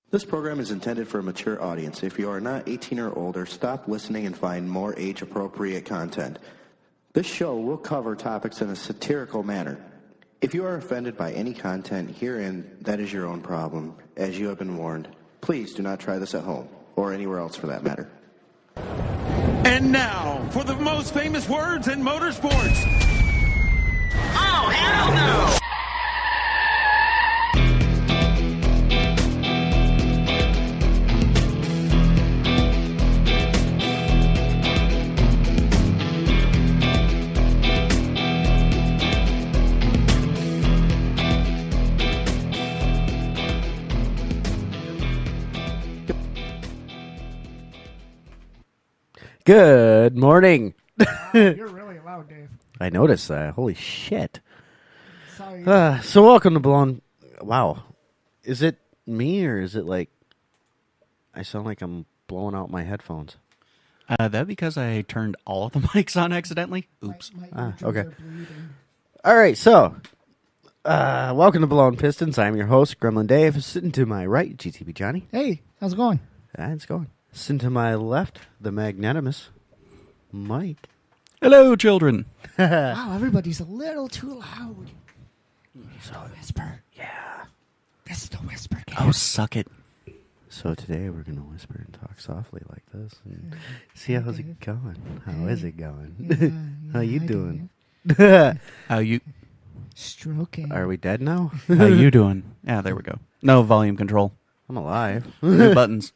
This program is intended for a mature audience. If you are not 18 or older, stop listening and find more age-appropriate content. This show will cover topics in a satirical manner. If you are offended by any content herein, that is your own problem, as you have been warned. Please do not try this at home, or anywhere else for that matter. And now, for the most famous words in motorsports. Oh, hell no! Good morning. You're really loud, Dave. I noticed that. Holy shit. Sorry. So welcome to Blown. Wow. Is it me or is it like I sound like I'm blowing out my headphones? That because I turned all of the mics on accidentally. Oops. My eardrums okay. are bleeding. All right, so welcome to Blown Pistons. I'm your host, Gremlin Dave. Sitting to my right, GTB Johnny. Hey, how's it going? It's going. Sitting to my left, the magnanimous Mike. Hello, children. Wow, everybody's a little too loud. So whisper. Yeah. This is the whisper game. Oh, suck it. So today we're going to whisper and talk softly like this and see how's it going. How is it going? How you doing? How you Stroking. Are we dead now? How you doing? Yeah, there we go. No volume control. I'm alive. New buttons.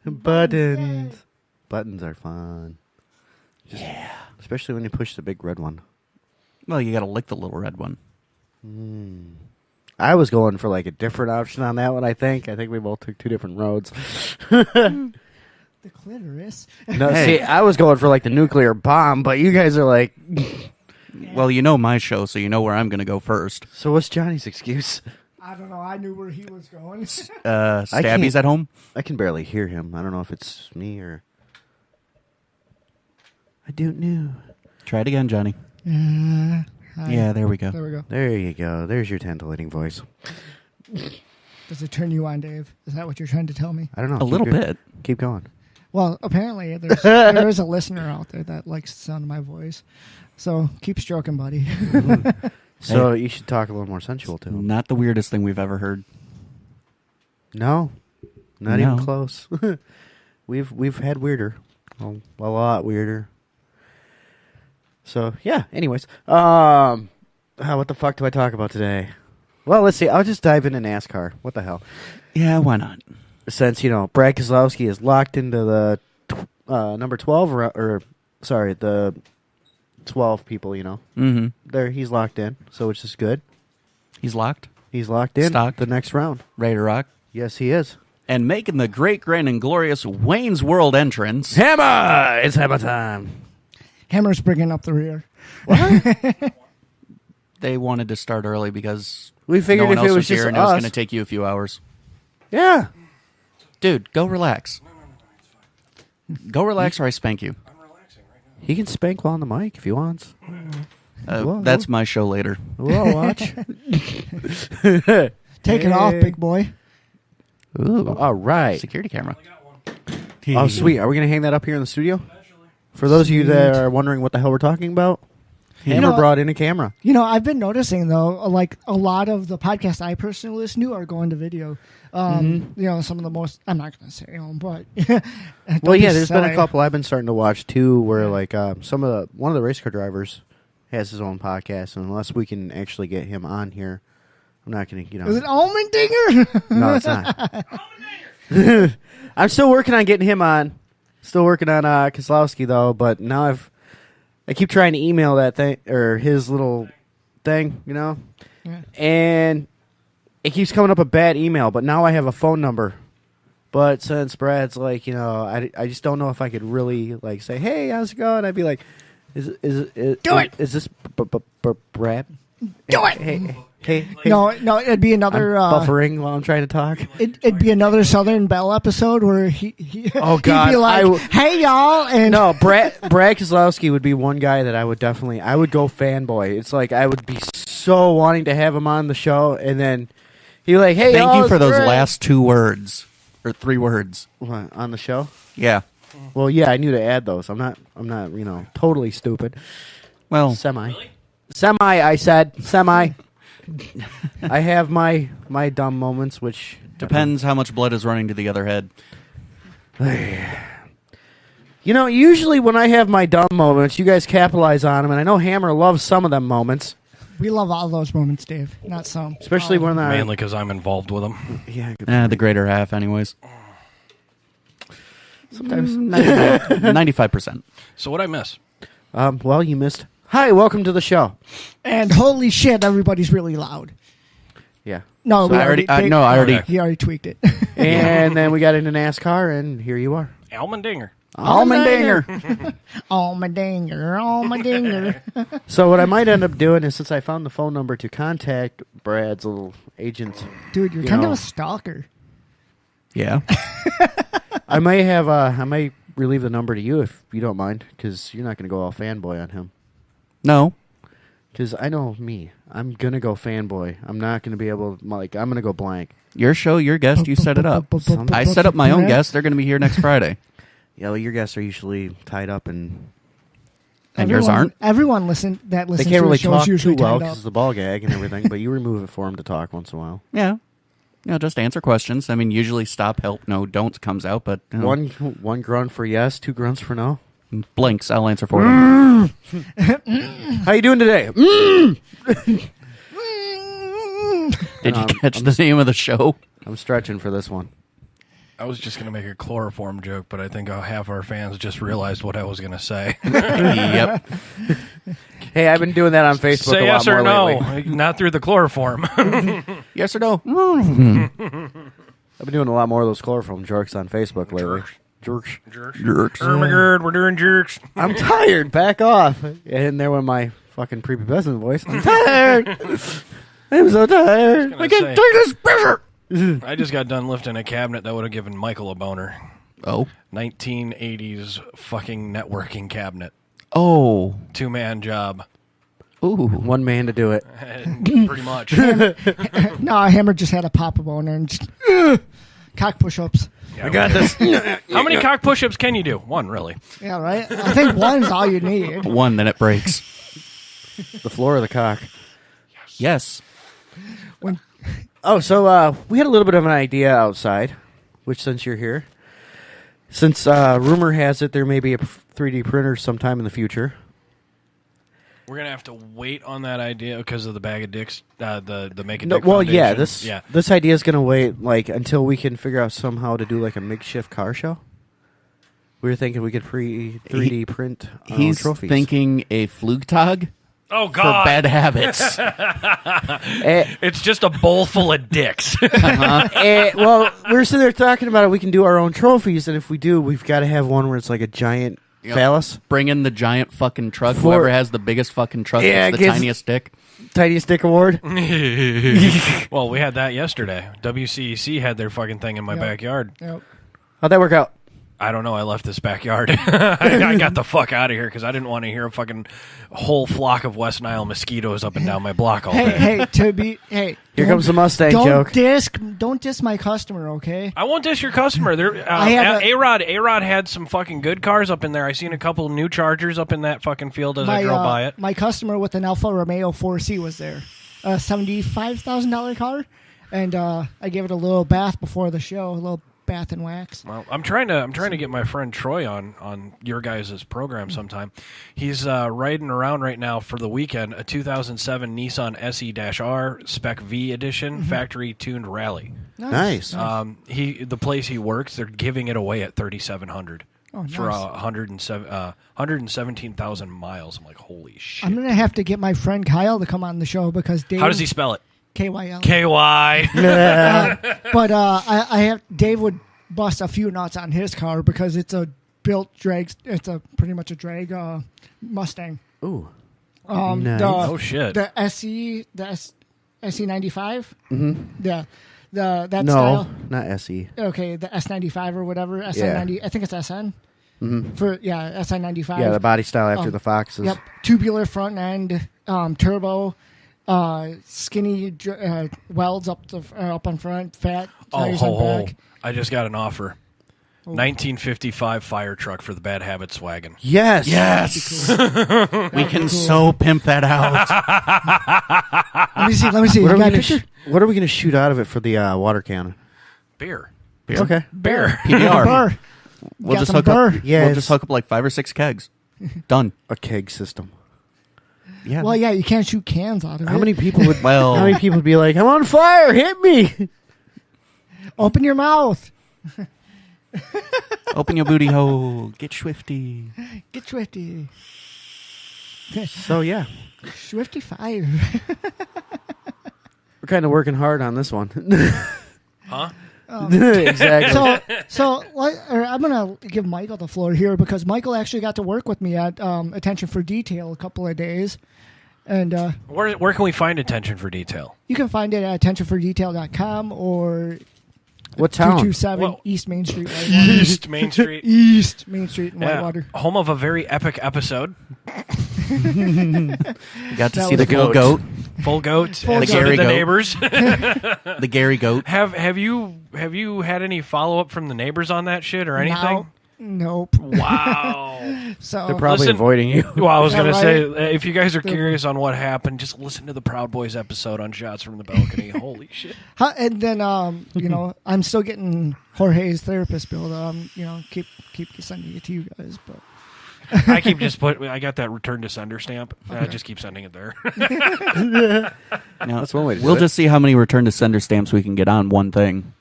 Buttons. Buttons are fun. Yeah. Especially when you push the big red one. Well, you got to lick the little red one. I was going for like a different option on that one, I think. I think we both took two different roads. The clitoris. No, Hey. see, I was going for like the nuclear bomb, but you guys are like... Well, you know my show, so you know where I'm going to go first. So what's Johnny's excuse? I don't know. I knew where he was going. Stabby's at home? I can barely hear him. I don't know if it's me or... I don't know. Try it again, Johnny. Hi. Yeah, there we go. There we go. There you go. There's your titillating voice. Does it turn you on, Dave? Is that what you're trying to tell me? I don't know. A little bit. Keep going. Well, apparently there's a listener out there that likes the sound of my voice. So keep stroking, buddy. So you should talk a little more sensual to him. Not the weirdest thing we've ever heard. No, not No. even close. We've had weirder, a lot weirder. So yeah. Anyways, what the fuck do I talk about today? Well, let's see. I'll just dive into NASCAR. What the hell? Yeah, why not? Since Brad Keselowski is locked into the number 12, the 12 people. Mm-hmm. There he's locked in, so which is good. He's locked. He's locked in. Stocked. The next round. Ready to rock. Yes, he is. And making the great, grand, and glorious Wayne's World entrance. Hammer! It's hammer time. Hammer's bringing up the rear. They wanted to start early because We figured no one if else it was here just and it was us. going to take you a few hours. Yeah. Dude, go relax. Go relax or I spank you. He can spank while on the mic if he wants. Whoa. That's my show later. We'll watch. Take it off, big boy. Ooh, all right. Security camera. Oh, sweet. Are we going to hang that up here in the studio? For those of you that are wondering what the hell we're talking about, Hammer brought in a camera. I've been noticing, though, like a lot of the podcasts I personally listen to are going to video. Some of the most, I'm not going to say them, but. Well, yeah, there's been a couple I've been starting to watch, too, where one of the race car drivers has his own podcast, and unless we can actually get him on here, I'm not going to, Is it Almendinger? No, it's not. I'm still working on getting him on. Still working on Keselowski, though, but now I keep trying to email that thing, or his little thing, Yeah. and it keeps coming up a bad email, but now I have a phone number. But since Brad's like, I just don't know if I could really, like, say, hey, how's it going? I'd be like, do it! Is this Brad? Do it! Hey. No, it'd be another buffering while I'm trying to talk. It'd be another Southern Belle episode where he oh God, he'd be like, "Hey y'all," and no, Brad Keselowski would be one guy that I would go fanboy. It's like I would be so wanting to have him on the show, and then he'd be like, "Hey, Thank y'all, you for it's those Brad." last two words. or 3 words. What, on the show? Yeah. Well, yeah, I knew to add those. I'm not, totally stupid. Well, Semi. Semi, I said. Semi. I have my dumb moments, which... depends how much blood is running to the other head. Usually when I have my dumb moments, you guys capitalize on them, and I know Hammer loves some of them moments. We love all those moments, Dave. Not some. Especially when I... Mainly because I'm involved with them. Yeah, The greater half, anyways. sometimes. 95%. So what'd I miss? Well, you missed... Hi, welcome to the show. And holy shit, everybody's really loud. Yeah. No, So I already... He already tweaked it. And then we got into NASCAR, and here you are. Almendinger. Almendinger. Oh, my dinger. Oh, my dinger. So what I might end up doing is, since I found the phone number to contact Brad's little agent, Dude, you're kind of a stalker. Yeah. I might relieve the number to you if you don't mind, because you're not going to go all fanboy on him. No. Because I know me. I'm going to go fanboy. I'm not going to be able to, I'm going to go blank. Your show, your guest, you set it up. I set up my own guests. They're going to be here next Friday. Yeah, well, your guests are usually tied up And yours aren't? Everyone listens they to can't the really show talk is too usually well tied because up. it's the ball gag and everything, but you remove it for them to talk once in a while. Yeah. Just answer questions. I mean, usually stop, help, no, don't comes out, but... One grunt for yes, 2 grunts for no. Blinks, I'll answer for them. How you doing today? Did you catch the name of the show? I'm stretching for this one. I was just going to make a chloroform joke, but I think half our fans just realized what I was going to say. Yep. Hey, I've been doing that on Facebook Say a lot yes or more no. lately. Not through the chloroform. Yes or no? I've been doing a lot more of those chloroform jerks on Facebook lately. Jerks. Jerks. Oh my God, we're doing jerks. I'm tired. Back off. And there went my fucking prepubescent voice. I'm tired. I'm so tired. I Can't take this pressure. I just got done lifting a cabinet that would have given Michael a boner. Oh. 1980s fucking networking cabinet. Oh. 2-man job. Ooh. One man to do it. Pretty much. No, Hammer just had a pop boner and just cock push-ups. I got this. How many cock push-ups can you do? One, really. Yeah, right? I think one's all you need. One, then it breaks. The floor of the cock. Yes. Oh, so we had a little bit of an idea outside, which since you're here, since rumor has it there may be a 3D printer sometime in the future. We're going to have to wait on that idea because of the bag of dicks, the Make a No, Dick well, Foundation. yeah, this idea is going to wait until we can figure out somehow to do like a makeshift car show. We were thinking we could 3D print He's trophies. thinking a Flugtag Oh, for God. bad habits. It's just a bowl full of dicks. Well, we're sitting there talking about it. We can do our own trophies, and if we do, we've got to have one where it's like a giant phallus. Bring in the giant fucking truck. For- Whoever has the biggest fucking truck Yeah, gets the gets- tiniest dick. Tiniest dick award. Well, we had that yesterday. WCEC had their fucking thing in my backyard. Yep. How'd that work out? I don't know. I left this backyard. I got the fuck out of here because I didn't want to hear a fucking whole flock of West Nile mosquitoes up and down my block all day. Here comes the Mustang joke. Don't diss my customer, okay? I won't diss your customer. There, I have A-Rod had some fucking good cars up in there. I seen a couple new Chargers up in that fucking field as I drove by it. My customer with an Alfa Romeo 4C was there. A $75,000 car. And I gave it a little bath before the show, a little bath and wax. Well, I'm trying to get my friend Troy on your guys' program sometime. He's riding around right now for the weekend a 2007 Nissan SE-R Spec V edition factory tuned rally. Nice. The place he works, they're giving it away at $3,700 for 117,000 miles. I'm like, holy shit! I'm gonna have to get my friend Kyle to come on the show because Dave. How does he spell it? KYL. KY. But I have Dave would bust a few nuts on his car because it's a built drag. It's a pretty much a drag Mustang. Ooh. Nice. Oh shit. The SE SE95. Mm-hmm. That No, style. not SE. Okay, the S95 or whatever. SN90. I think it's SN. Mm-hmm. SN95. Yeah, the body style after the Foxes. Yep. Tubular front end, turbo. skinny welds up on front, fat tires ho, on back. I just got an offer. 1955 fire truck for the Bad Habits wagon. Yes. Yes. Cool. We can so pimp that out. Let me see. What You are, got a picture? what are we going to shoot out of it for the water cannon? Beer. Okay. Beer. PBR. Burr. We'll Got just some hook burr. up. Yeah, We'll it's- just hook up like 5 or 6 kegs. Done. A keg system. Yeah. Well, yeah, you can't shoot cans out of it. How many people would? Well- how many people would be like, "I'm on fire! Hit me!" Open your mouth. Open your booty hole. Get swifty. Get Swifty. So yeah, Swifty 5. we're kind of working hard on this one. Huh? Exactly. I'm going to give Michael the floor here because Michael actually got to work with me at Attention for Detail a couple of days. And Where can we find Attention for Detail? you can find it at attentionfordetail.com or What town? 227 Well- East Main Street, Whitewater. East Main Street. East Main Street in Yeah. Whitewater. Home of a very epic episode. You got to That see the was full goat. Full goat. Full And goat. so did Gary the goat. neighbors. The Gary goat. Have you had any follow up from the neighbors on that shit or anything? Nope. Wow. So They're probably Listen- avoiding you. Well, I was Yeah, going to right. say, if you guys are curious on what happened, just listen to the Proud Boys episode on Shots from the Balcony. Holy shit. And then I'm still getting Jorge's therapist bill. Keep sending it to you guys, but I got that return to sender stamp. I just keep sending it there. Now, That's one way to do we'll it. just see how many return to sender stamps we can get on one thing.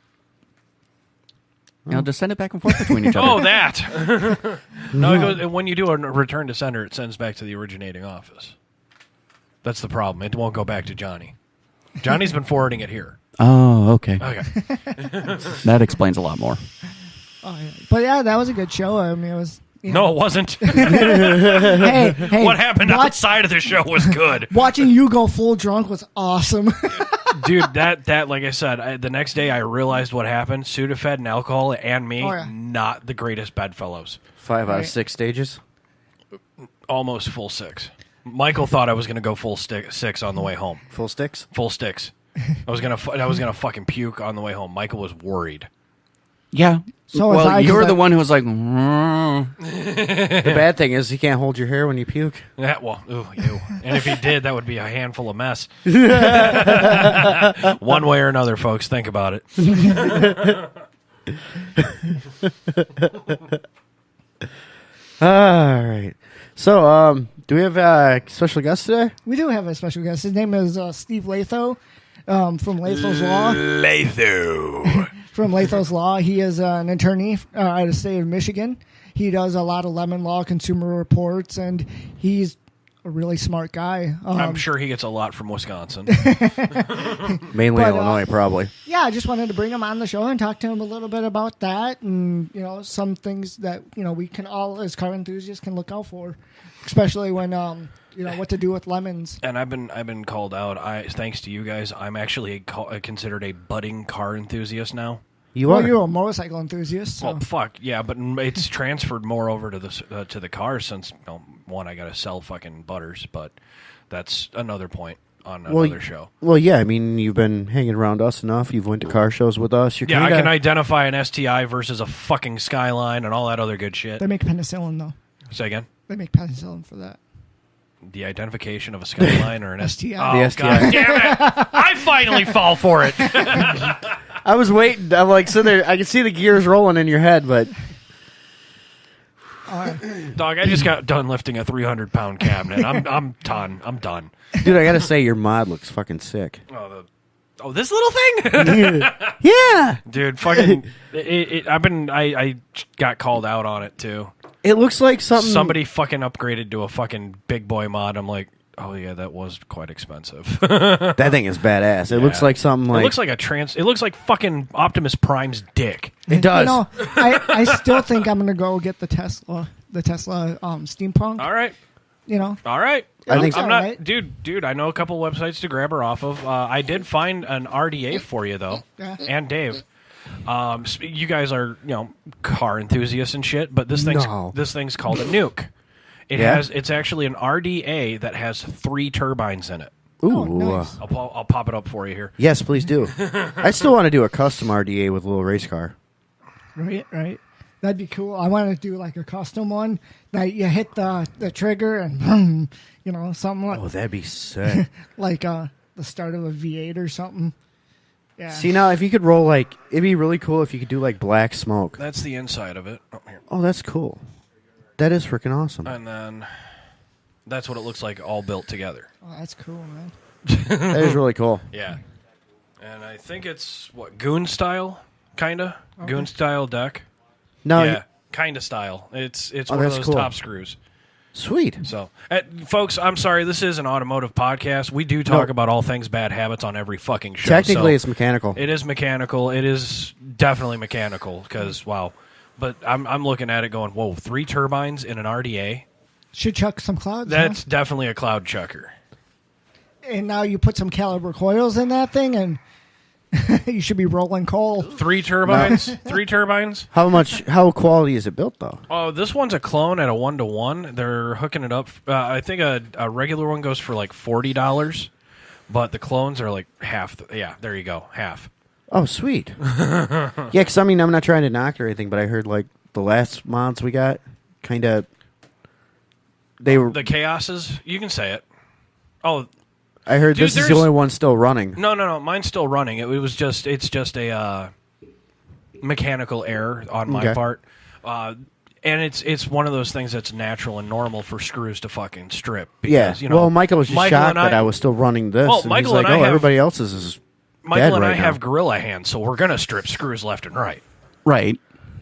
Just send it back and forth between each other. Oh, that. No, it goes, when you do a return to sender, it sends back to the originating office. That's the problem. It won't go back to Johnny. Johnny's been forwarding it here. Oh, okay. Okay. That explains a lot more. but yeah, that was a good show. I mean, it was. No, it wasn't. Hey, What happened outside of the show was good. Watching you go full drunk was awesome. Dude, that like I said, the next day I realized what happened. Sudafed and alcohol and me, Oh, yeah. not the greatest bedfellows. 5 out of Right. 6 stages. Almost full 6. Michael thought I was going to go full 6 on the way home. Full sticks. Full sticks. I was gonna fucking puke on the way home. Michael was worried. Yeah. So was well, I, 'cause you're I- the one who was like, The bad thing is you can't hold your hair when you puke. Yeah, well, ooh, ew. And if he did, that would be a handful of mess. One way or another, folks. Think about it. All right. So, do we have a special guest today? We do have a special guest. His name is Steve Latho from Latho's Law. Latho. From Latho's Law. He is an attorney out of the state of Michigan. He does a lot of lemon law, consumer reports, and he's a really smart guy. I'm sure he gets a lot from Wisconsin. Mainly But, Illinois, probably. Yeah, I just wanted to bring him on the show and talk to him a little bit about that, and some things that we can all, as car enthusiasts, can look out for, especially when what to do with lemons. And I've been called out. Thanks to you guys, I'm actually considered a budding car enthusiast now. You Well, are. you're a motorcycle enthusiast. So. Well, fuck yeah, but it's transferred more over to the car since one, I gotta sell fucking butters, but that's another point on another show. Well, yeah. I mean, you've been hanging around us enough. You've went to car shows with us. You're Yeah, I kinda, can identify an STI versus a fucking Skyline and all that other good shit. They make penicillin, though. Say again? They make penicillin for that. The identification of a Skyline or an STI. Oh, The STI. God damn it! I finally fall for it. I was waiting. I'm like sitting there. I can see the gears rolling in your head, but Dog, I just got done lifting a 300-pound cabinet. I'm done. I'm done. dude, I gotta say your mod looks fucking sick. Oh, this little thing? Yeah, Dude, fucking I got called out on it too. it looks like something. Somebody fucking upgraded to a fucking big boy mod. I'm like, oh yeah, that was quite expensive. That thing is badass. It looks like something like it looks like it looks like fucking Optimus Prime's dick. it does. I still think I'm gonna go get the Tesla steampunk. All right. All right. I think I'm so, not, right? dude. I know a couple websites to grab her off of. I did find an RDA for you though, Yeah. and Dave. You guys are car enthusiasts and shit, but this thing's called a nuke. Yeah? It's actually an RDA that has 3 turbines in it. Ooh. Oh, nice. I'll pop it up for you here. Yes, please do. I still want to do a custom RDA with a little race car. Right. That'd be cool. I want to do like a custom one that you hit the trigger and something like Oh, that'd be sick. like the start of a V8 or something. Yeah. See, now, if you could roll, like, it'd be really cool if you could do, like, black smoke. That's the inside of it. Oh, here. Oh, that's cool. That is freaking awesome. And then that's what it looks like all built together. Oh, that's cool, man. That is really cool. Yeah. And I think it's, Goon style? Kind of? Okay. Goon style deck? No, Yeah, kind of style. It's one of that's those cool. top screws. Sweet. So, folks, I'm sorry. This is an automotive podcast. We do talk about all things bad habits on every fucking show. Technically, so it's mechanical. It is mechanical. It is definitely mechanical because, wow. But I'm looking at it going, whoa, 3 turbines in an RDA? Should chuck some clouds. That's definitely a cloud chucker. And now you put some caliber coils in that thing, and you should be rolling coal. 3 turbines? 3 turbines? How quality is it built, though? Oh, this one's a clone at a 1-to-1. They're hooking it up. I think a regular one goes for like $40, but the clones are like half. Yeah, there you go, half. Oh, sweet. Yeah, because, I mean, I'm not trying to knock or anything, but I heard, like, the last mods we got, kind of, they were... The Chaoses? You can say it. Oh, I heard Dude, this is the only one still running. No. Mine's still running. It's just a mechanical error on my part. And it's one of those things that's natural and normal for screws to fucking strip. Because, Yeah. Well, Michael was just shocked that I was still running this. Well, and Michael he's like, and I have- everybody else's is Michael dead and right I have now. gorilla hands, so we're going to strip screws left and right. Right.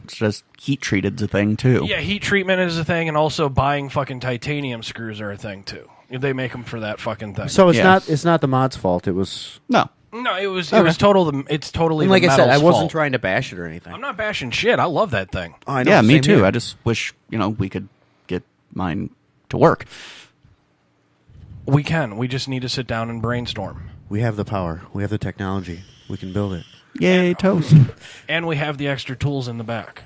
It's just heat treated's a thing too. Yeah, heat treatment is a thing, and also buying fucking titanium screws are a thing, too. They make them for that fucking thing. So it's not the mod's fault. It was... No. No, it's totally And like the I said, I metal's wasn't fault. trying to bash it or anything. I'm not bashing shit. I love that thing. Oh, I know, Yeah, me same too. here. I just wish, we could get mine to work. We can. We just need to sit down and brainstorm. We have the power. We have the technology. We can build it. Yay, toast. And we have the extra tools in the back.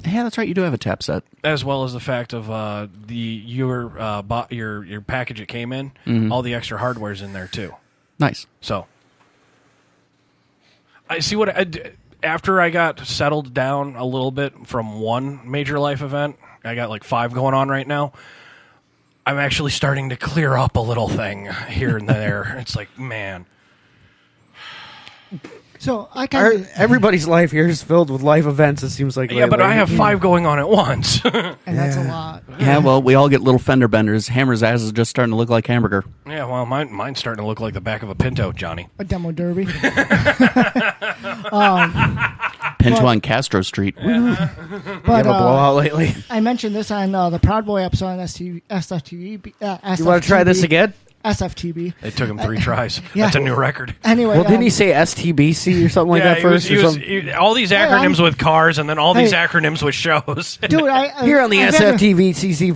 Yeah, that's right. You do have a tap set. As well as the fact of your package it came in, all the extra hardware's in there too. Nice. So, I see after I got settled down a little bit from one major life event, I got like 5 going on right now. I'm actually starting to clear up a little thing here and there. It's like, man. So I kind of Everybody's life here is filled with life events, it seems like. Yeah, but I have 5 going on at once. and that's a lot. Yeah, well, we all get little fender benders. Hammer's ass is just starting to look like hamburger. Yeah, well, mine's starting to look like the back of a Pinto, Johnny. A demo derby. Pinto on Castro Street. Woo. You But have a blowout lately. I mentioned this on the Proud Boy episode on SFTB. You want to try this again? SFTB. It took him 3 tries. Yeah. That's a new record. Anyway, Well, didn't he say STBC or something like that first? All these acronyms I'm- with cars and then all these Hey. acronyms with shows. dude, Here on the I've had- SFTV CC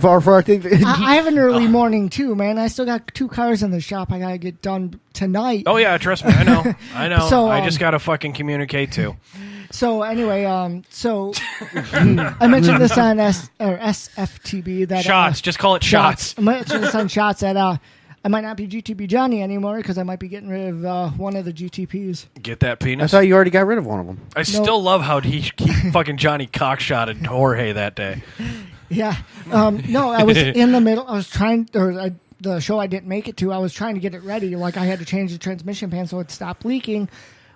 I have an early morning too, man. I still got 2 cars in the shop I gotta get done tonight. Oh, yeah, trust me. I know. So, I just got to fucking communicate too. So anyway, I mentioned this on SFTB that Shots. Just call it shots. I mentioned this on shots that I might not be GTP Johnny anymore because I might be getting rid of one of the GTPs. Get that I penis? thought you already got rid of one of them. I still love how he fucking Johnny cockshotted Jorge that day. Yeah. No, I was in the middle. I was trying, the show I didn't make it to, I was trying to get it ready. Like I had to change the transmission pan so it stopped leaking,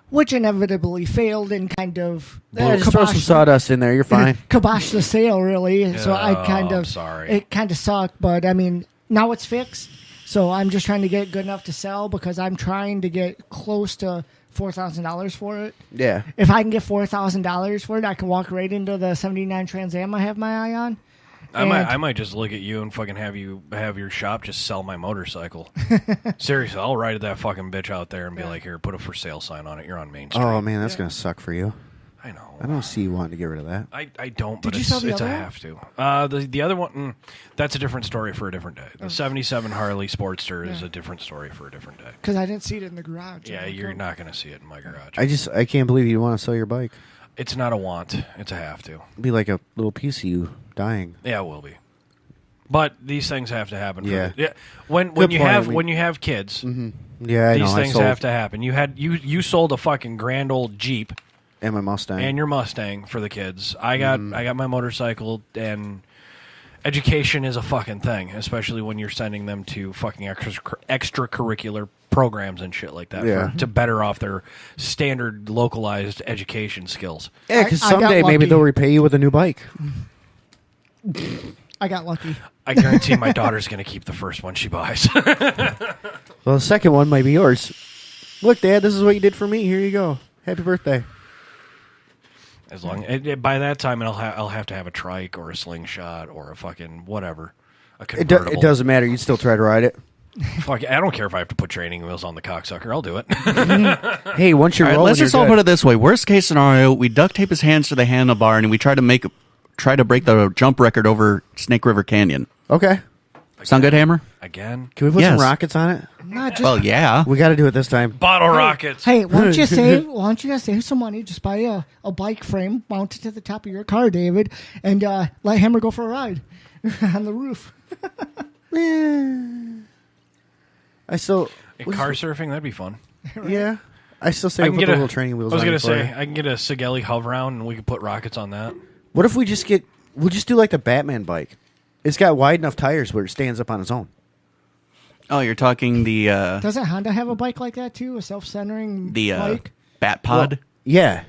which inevitably failed and kind of Just throw some sawdust in there. You're fine. kibosh the sale, really. So I kind I'm of, sorry. it kind of sucked. But I mean, now it's fixed. So I'm just trying to get it good enough to sell because I'm trying to get close to $4,000 for it. Yeah. If I can get $4,000 for it, I can walk right into the 79 Trans Am I have my eye on. I might just look at you and fucking have your shop just sell my motorcycle. Seriously, I'll ride that fucking bitch out there and be like, here, put a for sale sign on it. You're on Main Street. Oh, man, that's going to suck for you. I know. I don't see you wanting to get rid of that. I don't, but Did you sell the it's a other one? have to. The other one, that's a different story for a different day. The 77 Harley Sportster is a different story for a different day. Because I didn't see it in the garage. Yeah, you're not going to see it in my garage. I can't believe you want to sell your bike. It's not a want. It's a have to. It'd be like a little piece of you dying. Yeah, it will be. But these things have to happen. Yeah. When Good you point, have I mean- when you have kids, Yeah, I these know. things I sold, have to happen. You sold a fucking grand old Jeep and my Mustang. and your Mustang for the kids. I got my motorcycle, and education is a fucking thing, especially when you're sending them to fucking extracurricular programs and shit like that Yeah. to better off their standard localized education skills. yeah, because I got someday maybe lucky. they'll repay you with a new bike. I got lucky. I guarantee my daughter's going to keep the first one she buys. Well, the second one might be yours. Look, Dad, this is what you did for me. Here you go. Happy birthday. As long by that time, I'll have to have a trike or a slingshot or a fucking whatever, a It convertible. doesn't matter. You'd still try to ride it. Fuck, I don't care if I have to put training wheels on the cocksucker. I'll do it. Hey, once you're All right, rolling, let's just you're all good. put it this way. Worst case scenario, we duct tape his hands to the handlebar and we try to break the jump record over Snake River Canyon. Okay. Sound good, Hammer? Again, Can we put some Yes. rockets on it? Not just. Well, yeah. We got to do it this time. bottle rockets. Hey, why don't you guys save some money? Just buy a bike frame, mount it to the top of your car, David, and let Hammer go for a ride on the roof. I still, Car surfing, that'd be fun. yeah. I still say I we can put get the a little training wheels I was on gonna it for say you. I can get a Sigelli hoveround and we could put rockets on that. What if we'll just do like the Batman bike? It's got wide enough tires where it stands up on its own. Oh, you're talking the Doesn't Honda have a bike like that too? A self-centering bike? Bat Pod? Yeah.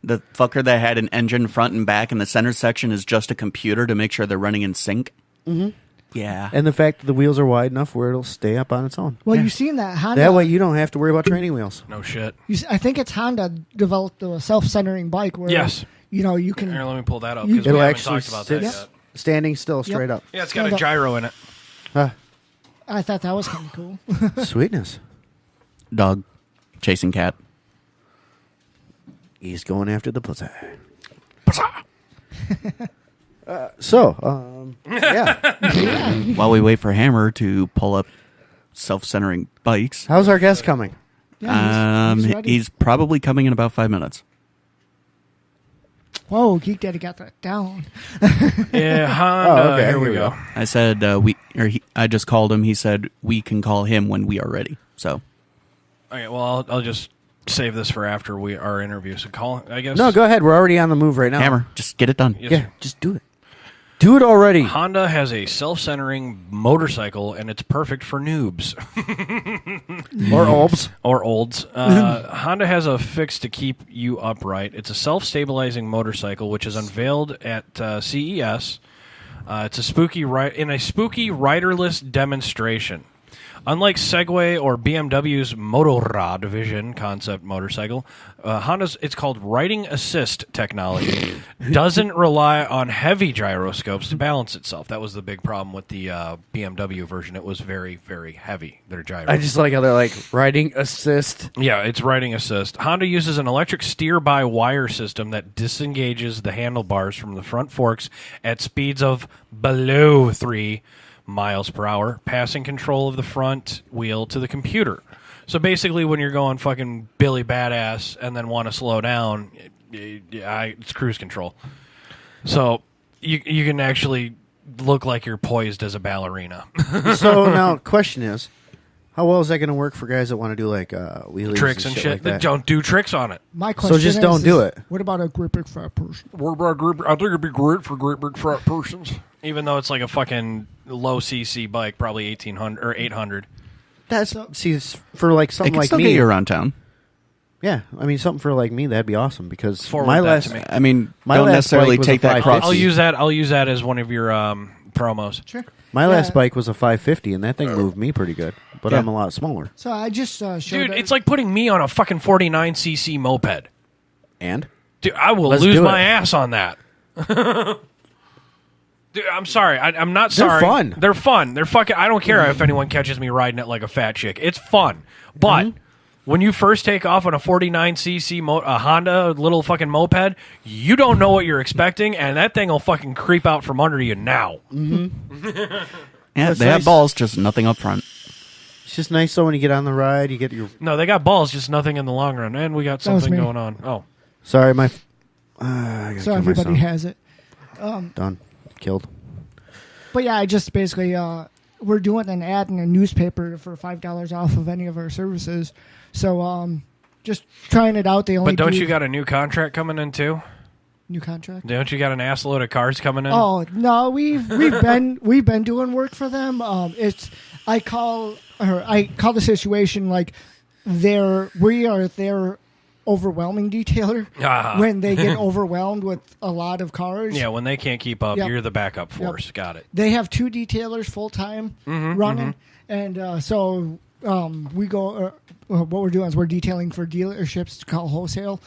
The fucker that had an engine front and back, and the center section is just a computer to make sure they're running in sync? Mm-hmm. Yeah. And the fact that the wheels are wide enough where it'll stay up on its own. Well, you've seen that Honda. That way you don't have to worry about training wheels. No shit. I think it's Honda developed a self-centering bike where Yes. you can. Here, let me pull that up You- because we It'll haven't actually talked about sit that yet. standing still straight up. Yeah, it's got a gyro in it. I thought that was kind of cool. Sweetness. Dog. Chasing cat. He's going after the pussy. Yeah. While we wait for Hammer to pull up self-centering bikes, How's our guest coming? Yeah, he's ready. he's probably coming in about 5 minutes. Whoa, Geek Daddy got that down. Yeah, Honda. okay, Here we go. I said I just called him. He said we can call him when we are ready. So Okay, well, I'll just save this for after our interview. So call, I guess. No, go ahead. We're already on the move right now. Hammer, just get it done. Yes, Yeah, sir. just do it. Do it already. Honda has a self-centering motorcycle, and it's perfect for noobs Or Olbs. or olds. Honda has a fix to keep you upright. It's a self-stabilizing motorcycle, which is unveiled at CES. It's a spooky riderless demonstration. Unlike Segway or BMW's Motorrad Vision concept motorcycle, Honda's it's called Riding Assist technology. Doesn't rely on heavy gyroscopes to balance itself. That was the big problem with the BMW version. It was very, very heavy. Their gyros. I just like how they're like riding assist. Yeah, it's riding assist. Honda uses an electric steer-by-wire system that disengages the handlebars from the front forks at speeds of below 3 miles per hour, passing control of the front wheel to the computer. So basically, when you're going fucking Billy Badass and then want to slow down, it's cruise control. So you can actually look like you're poised as a ballerina. So now, question is, how well is that going to work for guys that want to do like wheelies Tricks and shit. like that? Don't do tricks on it. My question just is, don't do it. What about a great big fat person? I think it'd be great for great big fat persons. Even though it's like a fucking low CC bike, probably 1800 or 800. That's for like It something can like still me. get you around town. Yeah, I mean something for like me that'd be awesome because Forward my that last to me. I mean, My don't last necessarily bike was a take that 550. cross. I'll use that as one of your promos. Sure. my Yeah. last bike was a 550 and that thing moved me pretty good, but Yeah. I'm a lot smaller. So I just showed Dude, her- it's like putting me on a fucking 49cc moped. And Dude, I will Let's lose do my it. ass on that. Dude, I'm sorry. I'm not They're sorry. fun. They're fun. They're fucking. I don't care if anyone catches me riding it like a fat chick. It's fun. But when you first take off on a 49cc a Honda little fucking moped, you don't know what you're expecting, and that thing will fucking creep out from under you now. Yeah, That's they nice. have balls, just nothing up front. it's just nice so when you get on the ride, you get your. No, they got balls, just nothing in the long run. And we got That was something me. going on. Oh. Sorry, my. I gotta so kill everybody myself. has it. Done, killed. But yeah, I just basically we're doing an ad in a newspaper for $5 off of any of our services. So just trying it out. They only But don't you got a new contract coming in too? new contract? Don't you got an ass load of cars coming in? Oh no, we've been doing work for them. I call the situation like we are their overwhelming detailer when they get overwhelmed with a lot of cars. Yeah, when they can't keep up, Yep. you're the backup force. Yep. Got it. They have 2 detailers full time running, and so we go. What we're doing is we're detailing for dealerships to call wholesale.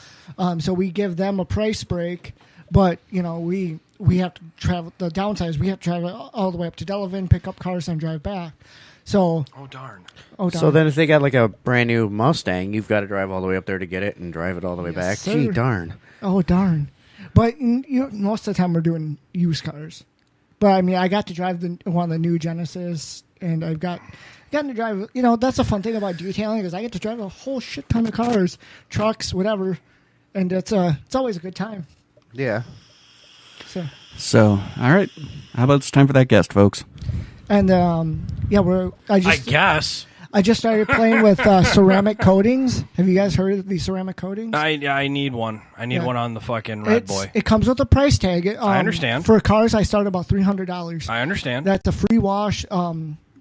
So we give them a price break, but we have to travel. The downside is we have to travel all the way up to Delavan, pick up cars, and drive back. So Oh darn. So then if they got like a brand new Mustang, you've got to drive all the way up there to get it and drive it all the way back. sir. Gee, darn. Oh darn! But most of the time we're doing used cars. But I mean, I got to drive one of the new Genesis, and I've gotten to drive. That's a fun thing about detailing is I get to drive a whole shit ton of cars, trucks, whatever, and it's always a good time. Yeah. So, all right. How about it's time for that guest, folks? And I guess. I just started playing with ceramic coatings. Have you guys heard of these ceramic coatings? I need one. I need one on the fucking Red Boy. It comes with a price tag. I understand. For cars, I start about $300. I understand. That's a free wash.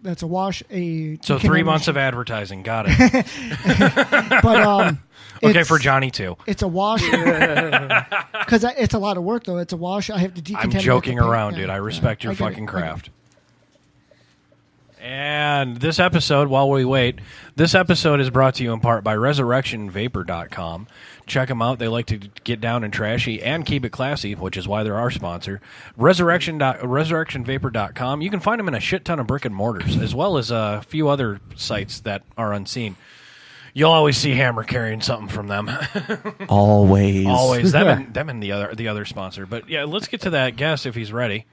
That's a wash. So 3 months of advertising. Got it. But okay, for Johnny too. It's a wash because it's a lot of work though. It's a wash. I have to decontaminate. I'm joking the paint. around, dude. I respect your fucking craft. And this episode, while we wait, this episode is brought to you in part by ResurrectionVapor.com. Check them out. They like to get down and trashy and keep it classy, which is why they're our sponsor. ResurrectionVapor.com. You can find them in a shit ton of brick and mortars, as well as a few other sites that are unseen. You'll always see Hammer carrying something from them. Always. Always. Them and the other sponsor. But yeah, let's get to that guest if he's ready.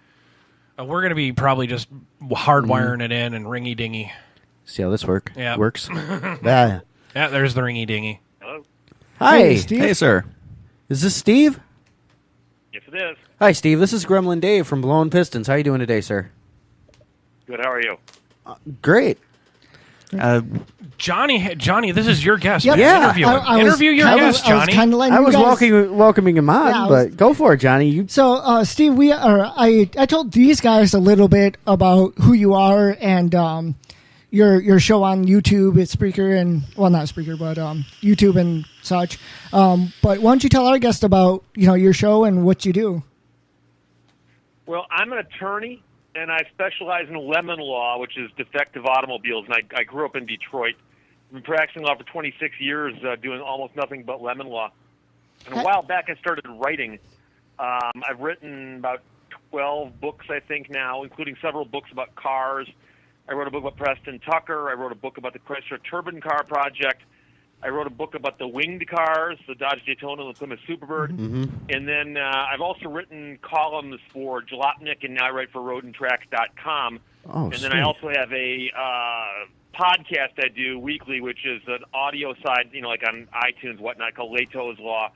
We're going to be probably just hardwiring it in and ringy dingy. See how this works? Yeah. Yeah. Yeah, there's the ringy dingy. Hello. Hi. Hey, Steve. Hey, sir. Is this Steve? Yes, it is. Hi, Steve. This is Gremlin Dave from Blown Pistons. How you doing today, sir? Good. How are you? Great. Johnny, this is your guest. Yep. Man. Yeah. Interview your guest, Johnny. I was welcoming him on, Yeah, but go for it, Johnny. So, Steve, I told these guys a little bit about who you are and your show on YouTube. It's Spreaker and not Spreaker, but YouTube and such. But why don't you tell our guest about your show and what you do? Well, I'm an attorney, and I specialize in lemon law, which is defective automobiles. And I grew up in Detroit. I've been practicing law for 26 years, doing almost nothing but lemon law. And a while back, I started writing. I've written about 12 books, I think, now, including several books about cars. I wrote a book about Preston Tucker. I wrote a book about the Chrysler Turbine Car Project. I wrote a book about the winged cars, the Dodge Daytona and the Plymouth Superbird. Mm-hmm. And then I've also written columns for Jalopnik, and now I write for RoadandTrack.com. Oh, and then I also have a podcast I do weekly, which is an audio side, like on iTunes, whatnot, called Leto's Law.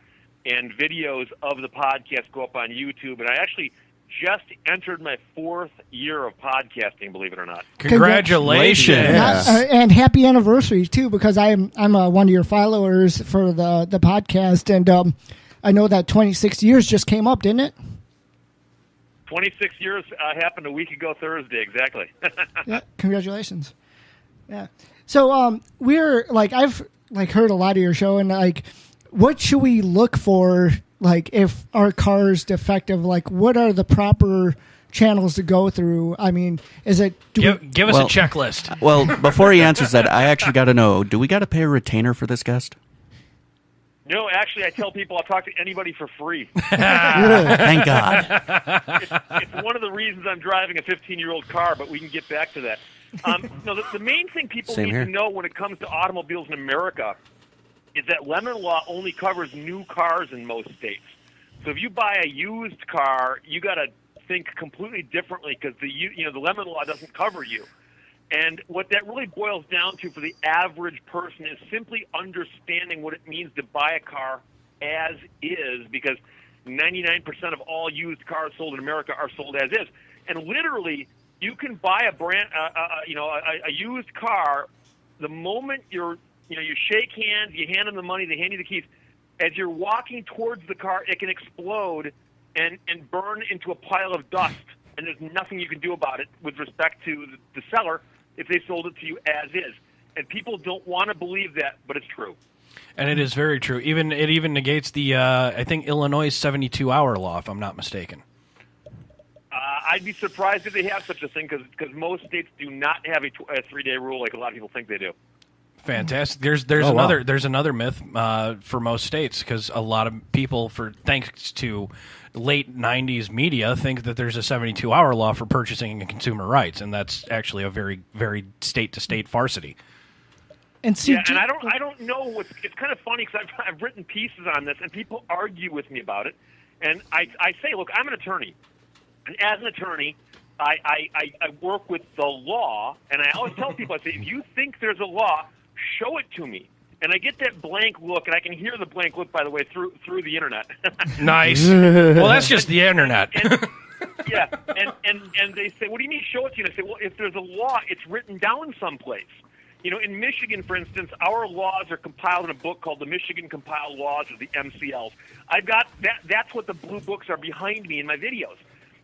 And videos of the podcast go up on YouTube. And I actually just entered my 4th year of podcasting, believe it or not. Congratulations. And happy anniversary, too, because I'm one of your followers for the podcast. And I know that 26 years just came up, didn't it? 26 years happened a week ago Thursday, exactly. Yeah, congratulations. Yeah. So we're I've heard a lot of your show, and what should we look for? If our car is defective, what are the proper channels to go through? I mean, is it... Give us a checklist. Well, before he answers that, I actually got to know, do we got to pay a retainer for this guest? No, actually, I tell people I'll talk to anybody for free. Thank God. It's one of the reasons I'm driving a 15-year-old car, but we can get back to that. No, the main thing people need to know when it comes to automobiles in America is that lemon law only covers new cars in most states. So if you buy a used car, you got to think completely differently because the lemon law doesn't cover you. And what that really boils down to for the average person is simply understanding what it means to buy a car as is, because 99% of all used cars sold in America are sold as is. And literally, You can buy a brand, a used car. The moment you shake hands, you hand them the money, they hand you the keys. As you're walking towards the car, it can explode and burn into a pile of dust, and there's nothing you can do about it with respect to the seller if they sold it to you as is. And people don't want to believe that, but it's true. And it is very true. It even negates the I think Illinois 72-hour law, if I'm not mistaken. I'd be surprised if they have such a thing because most states do not have a 3-day rule like a lot of people think they do. Fantastic. There's another myth for most states because a lot of people, thanks to late 90s media, think that there's a 72-hour law for purchasing and consumer rights, and that's actually a very, very state-to-state farcity. And and I don't know. It's kind of funny because I've written pieces on this, and people argue with me about it. And I say, look, I'm an attorney, and as an attorney, I work with the law, and I always tell people, I say, if you think there's a law, show it to me. And I get that blank look, and I can hear the blank look, by the way, through the internet. Nice. Well, that's just the internet. And they say, what do you mean show it to you? And I say, well, if there's a law, it's written down someplace. In Michigan, for instance, our laws are compiled in a book called the Michigan Compiled Laws, or the MCLs. I've got that. That's what the blue books are behind me in my videos.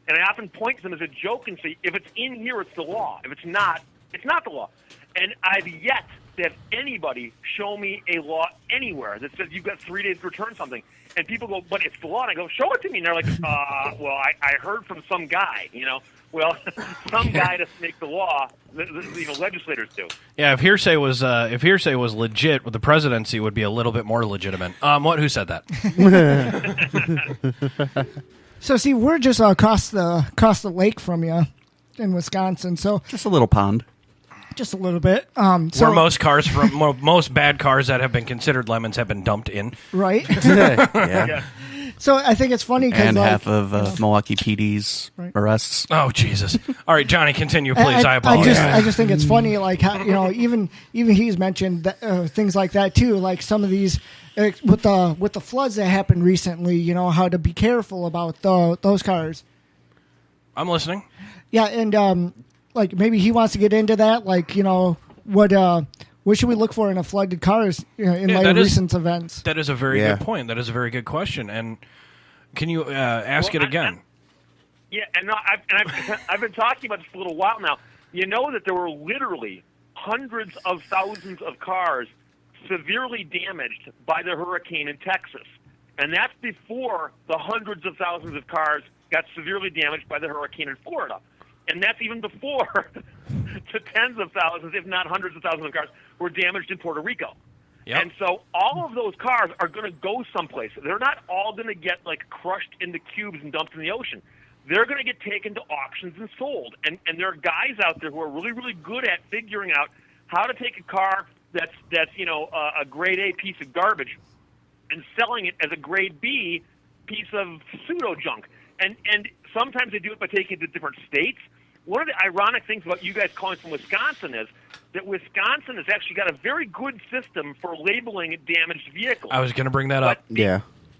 And I often point to them as a joke and say, if it's in here, it's the law. If it's not the law. And I've yet to have anybody show me a law anywhere that says you've got 3 days to return something. And people go, but it's the law. And I go, show it to me. And they're like, well, I heard from some guy, Well, some guy doesn't make the law. Legislators do. Yeah, if hearsay was legit, the presidency would be a little bit more legitimate. Who said that? So, see, we're just across the lake from you in Wisconsin. So just a little pond. Just a little bit. Where most bad cars that have been considered lemons have been dumped in. Right. Yeah. So I think it's funny because half of Milwaukee PD's arrests. Oh Jesus! All right, Johnny, continue, please. I apologize. I just think it's funny, like how even he's mentioned that, things like that too. Like some of these with the floods that happened recently. How to be careful about those cars. I'm listening. Yeah, and like maybe he wants to get into that. Like what should we look for in a flooded cars in light of recent events? That is a very good point. That is a very good question. And can you ask it again? I've been talking about this for a little while now. You know that there were literally hundreds of thousands of cars severely damaged by the hurricane in Texas. And that's before the hundreds of thousands of cars got severely damaged by the hurricane in Florida. And that's even before the tens of thousands, if not hundreds of thousands of cars were damaged in Puerto Rico. Yep. And so all of those cars are going to go someplace. They're not all going to get crushed into cubes and dumped in the ocean. They're going to get taken to auctions and sold. And there are guys out there who are really, really good at figuring out how to take a car that's a grade A piece of garbage and selling it as a grade B piece of pseudo junk. And sometimes they do it by taking it to different states. One of the ironic things about you guys calling from Wisconsin is that Wisconsin has actually got a very good system for labeling damaged vehicles. I was going to bring that up.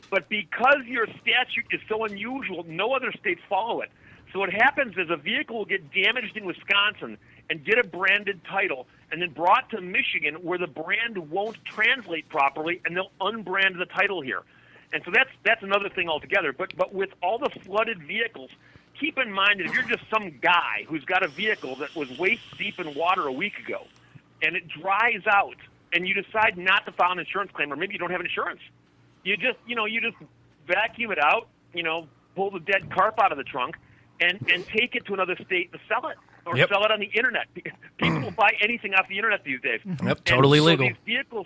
But because your statute is so unusual, no other states follow it. So what happens is a vehicle will get damaged in Wisconsin and get a branded title and then brought to Michigan where the brand won't translate properly, and they'll unbrand the title here. And so that's another thing altogether. But with all the flooded vehicles, keep in mind that if you're just some guy who's got a vehicle that was waist deep in water a week ago, and it dries out, and you decide not to file an insurance claim, or maybe you don't have insurance, you just vacuum it out, pull the dead carp out of the trunk, and take it to another state to sell it, or sell it on the internet. People will buy anything off the internet these days. Yep, totally legal. These vehicles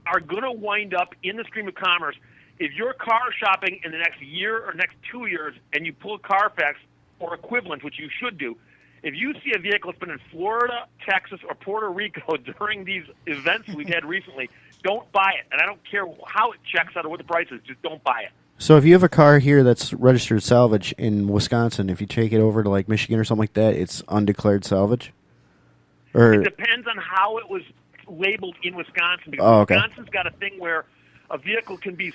are going to wind up in the stream of commerce. If you're car shopping in the next year or next 2 years, and you pull Carfax or equivalent, which you should do, if you see a vehicle that's been in Florida, Texas, or Puerto Rico during these events we've had recently, don't buy it. And I don't care how it checks out or what the price is, just don't buy it. So if you have a car here that's registered salvage in Wisconsin, if you take it over to Michigan or something like that, it's undeclared salvage? Or it depends on how it was labeled in Wisconsin. Because Wisconsin's got a thing where a vehicle can be,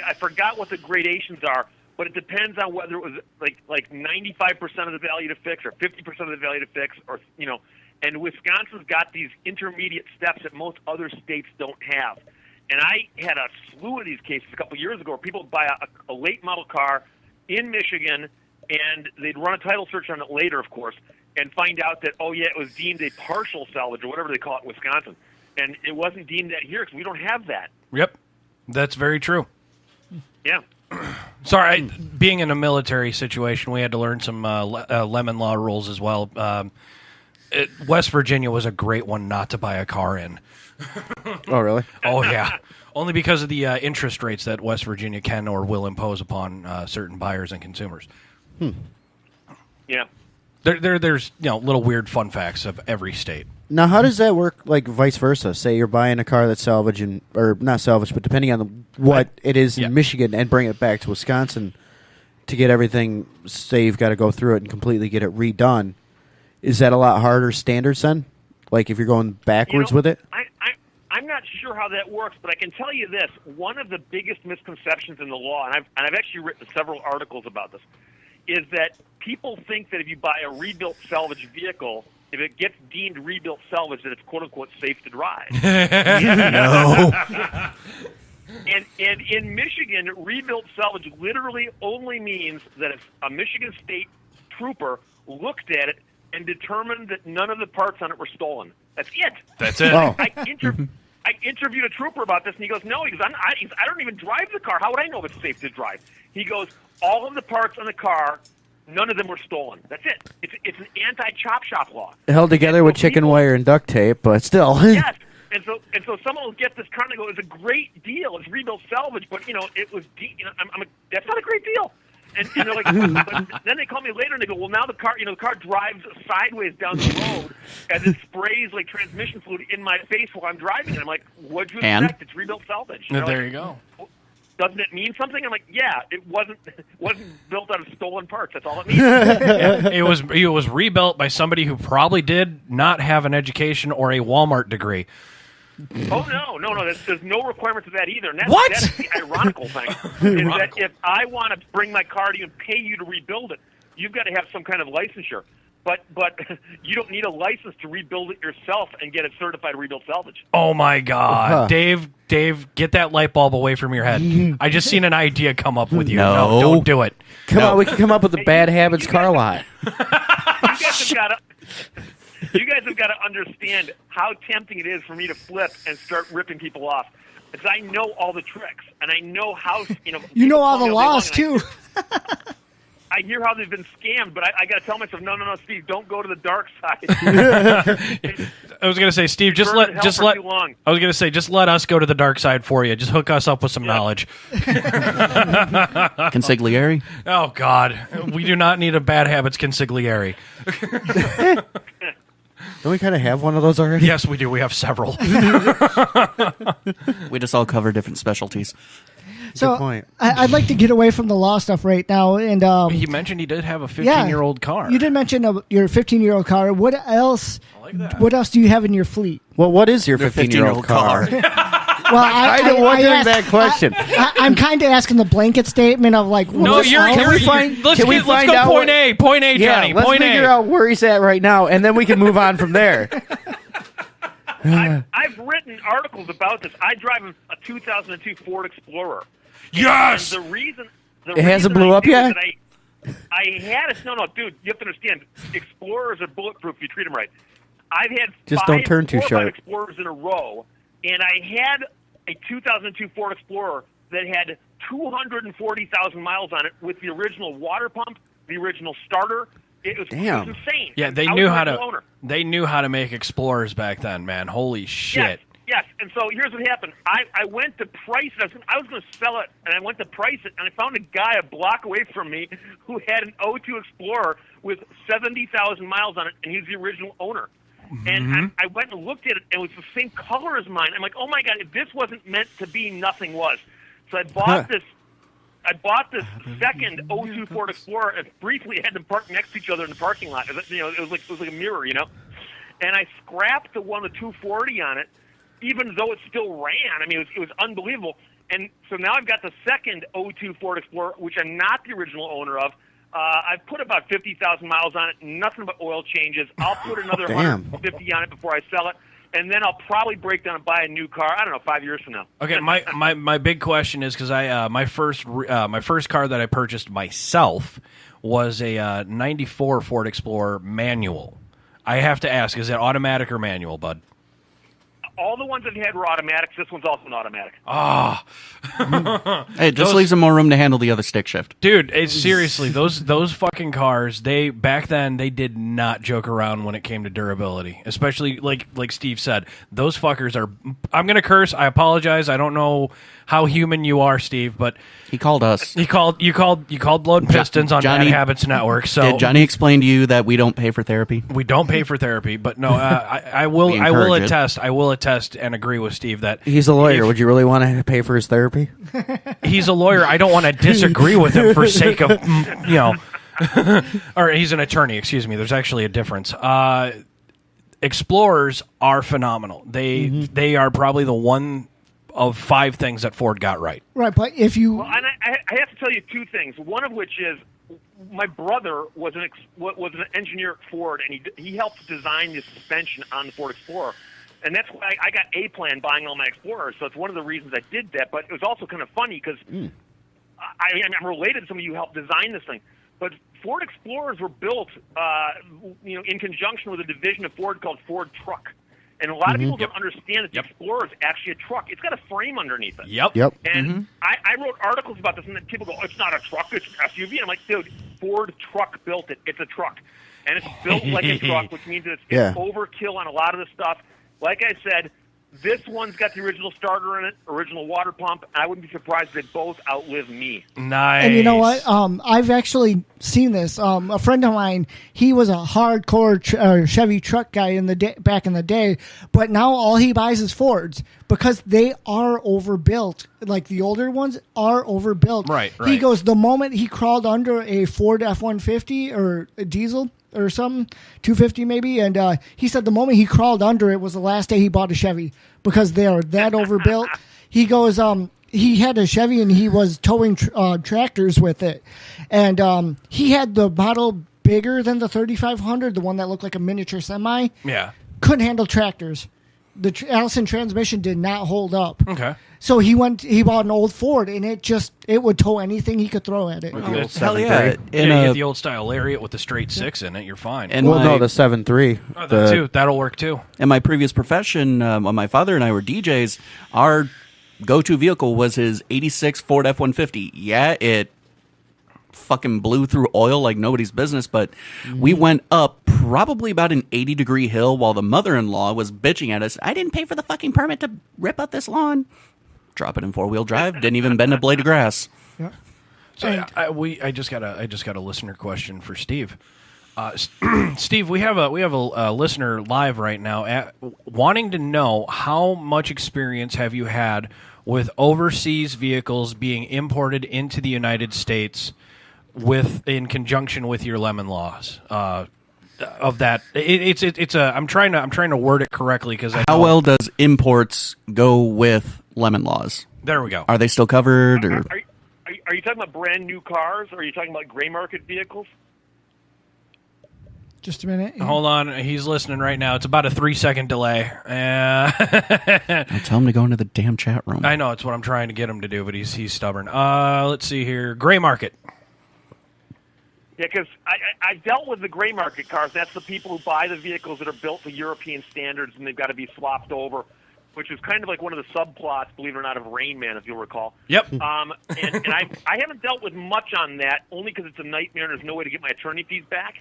I forgot what the gradations are, but it depends on whether it was like 95% of the value to fix or 50% of the value to fix, or And Wisconsin's got these intermediate steps that most other states don't have. And I had a slew of these cases a couple of years ago where people would buy a late model car in Michigan, and they'd run a title search on it later, of course, and find out that, it was deemed a partial salvage or whatever they call it in Wisconsin. And it wasn't deemed that here because we don't have that. Yep, that's very true. Yeah. Sorry, being in a military situation, we had to learn some lemon law rules as well. West Virginia was a great one not to buy a car in. Oh, really? Oh, yeah. Only because of the interest rates that West Virginia can or will impose upon certain buyers and consumers. Yeah. There's little weird fun facts of every state. Now, how does that work, like, vice versa? Say you're buying a car that's salvage, or not salvage, but depending on what it is in Michigan, and bring it back to Wisconsin to get everything, say you've got to go through it and completely get it redone. Is that a lot harder standards then? Like, if you're going backwards with it? I'm not sure how that works, but I can tell you this. One of the biggest misconceptions in the law, and I've actually written several articles about this, is that people think that if you buy a rebuilt salvage vehicle, if it gets deemed rebuilt salvage, that it's quote-unquote safe to drive. No. And in Michigan, rebuilt salvage literally only means that if a Michigan State trooper looked at it and determined that none of the parts on it were stolen. That's it. That's it. Oh. I interviewed a trooper about this, and he goes, no, I don't even drive the car. How would I know if it's safe to drive? He goes, all of the parts on the car, none of them were stolen. That's it. It's an anti-chop shop law. Held together with chicken wire and duct tape, but still. Yes. And so someone will get this car and they go, it's a great deal. It's rebuilt salvage, but, it was, that's not a great deal. And they're like, but then they call me later and they go, well, now the car drives sideways down the road as it sprays like transmission fluid in my face while I'm driving. And I'm like, what'd you expect? It's rebuilt salvage. There you go. Doesn't it mean something? I'm like, yeah, it wasn't built out of stolen parts. That's all it means. It was rebuilt by somebody who probably did not have an education or a Walmart degree. Oh, no. There's no requirement to that either. And that's the ironical thing. Is that if I want to bring my car to you and pay you to rebuild it, you've got to have some kind of licensure. But you don't need a license to rebuild it yourself and get it certified rebuilt salvage. Oh, my God. Dave, get that light bulb away from your head. I just seen an idea come up with you. No, don't do it. Come on, we can come up with the bad habits car lot. You guys have got to understand how tempting it is for me to flip and start ripping people off. Because I know all the tricks, and I know how, You know all the laws, too. I hear how they've been scammed, but I got to tell myself, no, Steve, don't go to the dark side. I was going to say, Steve, just let us go to the dark side for you. Just hook us up with some knowledge. Consigliere? Oh, God. We do not need a bad habits consigliere. Don't we kind of have one of those already? Yes, we do. We have several. We just all cover different specialties. So point. I'd like to get away from the law stuff right now. And he mentioned he did have a 15-year-old car. You did mention your 15-year-old car. What else? I like that. What else do you have in your fleet? Well, what is your 15-year-old car? Well, I wondering that question. I'm kind of asking the blanket statement of like. No, let's go point A. Point A, Johnny. Yeah, let's figure out where he's at right now, and then we can move on from there. I've written articles about this. I drive a 2002 Ford Explorer. Yes. And the reason it hasn't blew up yet. I had it. No, dude. You have to understand. Explorers are bulletproof if you treat them right. I've had just don't turn too sharp. 5 Explorers in a row, and I had a 2002 Ford Explorer that had 240,000 miles on it with the original water pump, the original starter. It was insane. Yeah, they knew how to make Explorers back then, man. Holy shit. Yes. And so here's what happened. I went to price it. I was going to sell it, and I went to price it, and I found a guy a block away from me who had an 02 Explorer with 70,000 miles on it, and he's the original owner. Mm-hmm. And I went and looked at it, and it was the same color as mine. I'm like, oh, my God, if this wasn't meant to be, nothing was. So I bought this. I bought this second 02 Ford Explorer and briefly had them parked next to each other in the parking lot. It was like a mirror, And I scrapped the one with 240 on it, even though it still ran. I mean, it was unbelievable. And so now I've got the second 02 Ford Explorer, which I'm not the original owner of. I've put about 50,000 miles on it, nothing but oil changes. I'll put another 150 on it before I sell it, and then I'll probably break down and buy a new car. I don't know, 5 years from now. Okay, my big question is because my first car that I purchased myself was a '94 Ford Explorer manual. I have to ask, is it automatic or manual, bud? All the ones I've had were automatics. This one's also an automatic. Ah, Hey, it just leaves them more room to handle the other stick shift. dude, seriously, those fucking cars. Back then they did not joke around when it came to durability, especially like Steve said. Those fuckers are. I'm gonna curse. I apologize. I don't know how human you are, Steve, but He called us. you called Blood Pistons on Johnny- Bad Habits Network. So Did Johnny explain to you that we don't pay for therapy? we don't pay for therapy, but no, I will. We I will encourage it. attest. I will attest and agree with Steve that He's a lawyer. if Would you really want to pay for his therapy? he's a lawyer. I don't want to disagree with him for sake of or he's an attorney. Excuse me. There's actually a difference. Explorers are phenomenal. They are probably the one of 5 things that Ford got right. Right, but if you Well, and I have to tell you 2 things. One of which is my brother was an engineer at Ford, and he helped design the suspension on the Ford Explorer. And that's why I got A-Plan buying all my Explorers. So it's one of the reasons I did that. But it was also kind of funny because I'm related to somebody who helped design this thing. But Ford Explorers were built, in conjunction with a division of Ford called Ford Truck. And a lot of people don't understand that the Explorer is actually a truck. It's got a frame underneath it. Yep. And I wrote articles about this, and then people go, it's not a truck, it's an SUV. And I'm like, dude, Ford Truck built it. It's a truck. And it's built like a truck, which means it's overkill on a lot of the stuff. Like I said, this one's got the original starter in it, original water pump. I wouldn't be surprised if they both outlive me. Nice. And you know what? I've actually seen this. A friend of mine, he was a hardcore Chevy truck guy back in the day, but now all he buys is Fords because they are overbuilt. Like the older ones are overbuilt. Right. He goes, the moment he crawled under a Ford F-150 or a diesel or something, 250 maybe, and he said the moment he crawled under it was the last day he bought a Chevy because they are that overbuilt. He goes, he had a Chevy and he was towing tractors with it, and he had the model bigger than the 3500, the one that looked like a miniature semi. Yeah. Couldn't handle tractors. The Allison transmission did not hold up. Okay. So he bought an old Ford, and it would tow anything he could throw at it. Hell yeah. You get the old style Lariat with the straight 6 in it. You're fine. And Well, no, the 7.3. Oh, that too. That'll work too. In my previous profession, when my father and I were DJs, our go-to vehicle was his 86 Ford F-150. Yeah, it fucking blew through oil like nobody's business, but we went up probably about an 80-degree hill while the mother-in-law was bitching at us. I didn't pay for the fucking permit to rip up this lawn. Drop it in 4-wheel drive. Didn't even bend a blade of grass. So I just got a listener question for Steve. Steve, we have a listener live right now wanting to know how much experience have you had with overseas vehicles being imported into the United States in conjunction with your lemon laws. Of that, I'm trying to word it correctly because how well does imports go with lemon laws? There we go. Are they still covered? Or Are you talking about brand new cars, or are you talking about gray market vehicles? Just a minute. Hold on, he's listening right now. It's about a 3-second delay. I'll tell him to go into the damn chat room. I know it's what I'm trying to get him to do, but he's stubborn. Let's see here. Gray market. Yeah, because I've dealt with the gray market cars. That's the people who buy the vehicles that are built to European standards, and they've got to be swapped over, which is kind of like one of the subplots, believe it or not, of Rain Man, if you'll recall. Yep. And I haven't dealt with much on that, only because it's a nightmare and there's no way to get my attorney fees back.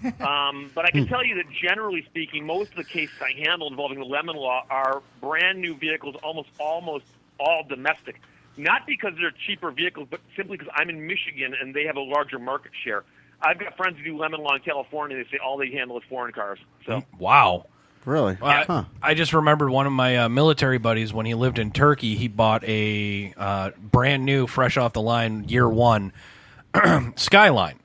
But I can tell you that generally speaking, most of the cases I handle involving the lemon law are brand new vehicles, almost all domestic. Not because they're cheaper vehicles, but simply because I'm in Michigan and they have a larger market share. I've got friends who do lemon law in California. They say all they handle is foreign cars. So wow. Really? I just remembered one of my military buddies when he lived in Turkey. He bought a brand new, fresh off the line, year one Skyline,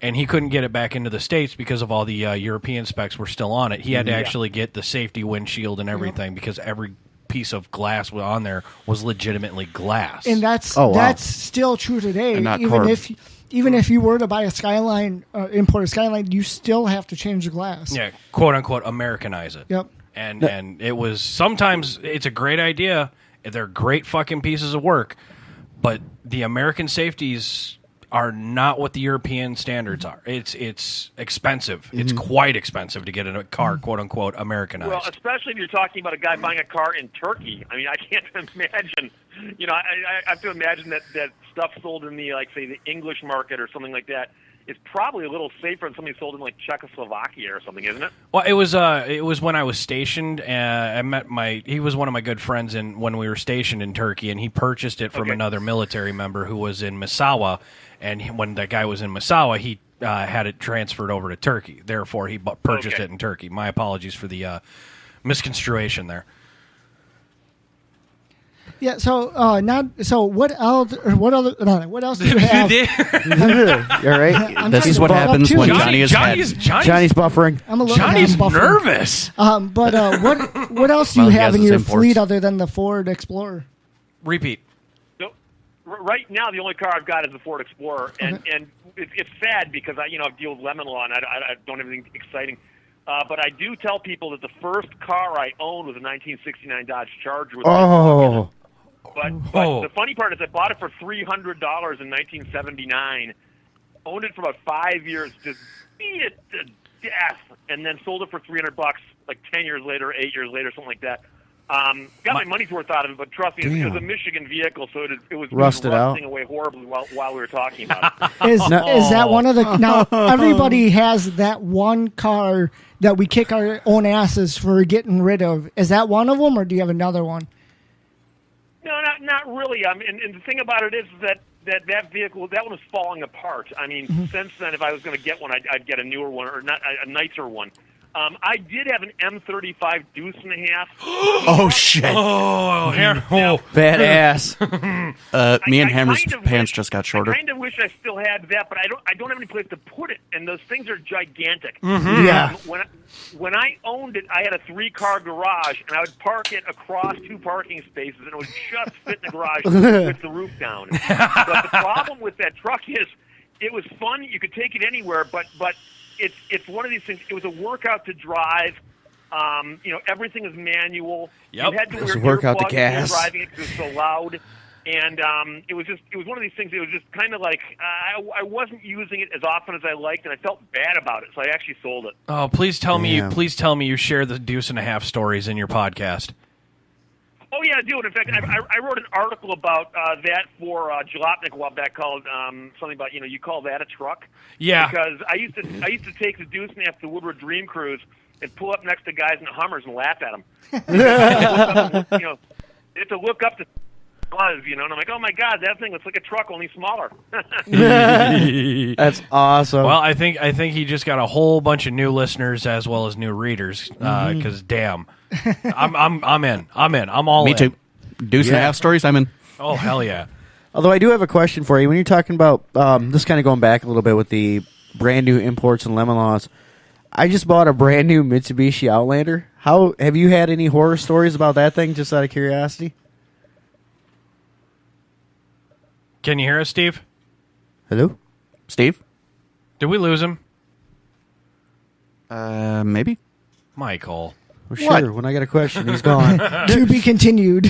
and he couldn't get it back into the States because of all the European specs were still on it. He had to actually get the safety windshield and everything because every piece of glass on there was legitimately glass. And that's Oh, wow. that's still true today. And not Even carb. even if you were to buy a Skyline, import a Skyline, you still have to change the glass. Yeah, quote unquote Americanize it. Yep. And it was sometimes it's a great idea. They're great fucking pieces of work, but the American safeties are not what the European standards are. It's expensive. It's quite expensive to get in a car, quote unquote, Americanized. Well, especially if you're talking about a guy buying a car in Turkey. I mean, I can't imagine. You know, I have to imagine that stuff sold in the, like, say, the English market or something like that is probably a little safer than something sold in, like, Czechoslovakia or something, isn't it? Well, it was when I was stationed. I met he was one of my good friends when we were stationed in Turkey, and he purchased it from another military member who was in Misawa. And when that guy was in Misawa, he had it transferred over to Turkey. Therefore, he purchased it in Turkey. My apologies for the misconstruation there. Yeah. So what else? What do you have? You're right. I'm This trying is to what buff up, happens too. when Johnny is mad. Johnny's buffering. I'm a little Johnny's buffering. nervous. But what else do you Well, he have has in his your imports. fleet other than the Ford Explorer? Repeat. So, right now, the only car I've got is the Ford Explorer, and it's sad because I deal with lemon law and I don't have anything exciting. But I do tell people that the first car I owned was a 1969 Dodge Charger. With But the funny part is I bought it for $300 in 1979, owned it for about 5 years, just beat it to death, and then sold it for $300 like 10 years later, 8 years later, something like that. Got my money's worth out of it, but trust me, it was a Michigan vehicle, so it was Rusted out. rusting away horribly while we were talking about it. Is that one of the now? Everybody has that one car that we kick our own asses for getting rid of. Is that one of them, or do you have another one? No, not really. And the thing about it is that vehicle, that one is falling apart. I mean, since then, if I was going to get one, I'd get a newer one or not a nicer one. I did have an M35 Deuce and a half. Oh, shit. Oh, Badass. Me and I Hammer's kind of pants wish- just got shorter. I kind of wish I still had that, but I don't have any place to put it, and those things are gigantic. Yeah. When I owned it, I had a 3-car garage, and I would park it across 2 parking spaces, and it would just fit in the garage with the roof down. But the problem with that truck is it was fun. You could take it anywhere, but it's one of these things. It was a workout to drive. Everything is manual. Yep. You had to It was wear a workout to earplugs when you were gas. driving it because it was so loud. And it was one of these things. It was just kind of like I wasn't using it as often as I liked, and I felt bad about it, so I actually sold it. Oh, please tell me Damn. you share the Deuce and a Half stories in your podcast. Oh yeah, I do. And in fact, I wrote an article about that for Jalopnik a while back called something about you call that a truck? Yeah. Because I used to take the Deuce and a Half to Woodward Dream Cruise and pull up next to guys in Hummers and laugh at them. They have to look up to was, and I'm like, oh my god, that thing looks like a truck, only smaller. That's awesome. Well, I think he just got a whole bunch of new listeners as well as new readers. Because damn, I'm in. I'm all in. Me too. Deuce and a half stories, I'm in. Oh hell yeah. Although I do have a question for you. When you're talking about this, kind of going back a little bit with the brand new imports and lemon laws, I just bought a brand new Mitsubishi Outlander. How have you had any horror stories about that thing? Just out of curiosity. Can you hear us, Steve? Hello, Steve? Did we lose him? Maybe. Michael. well, sure. When I get a question, he's gone. To be continued.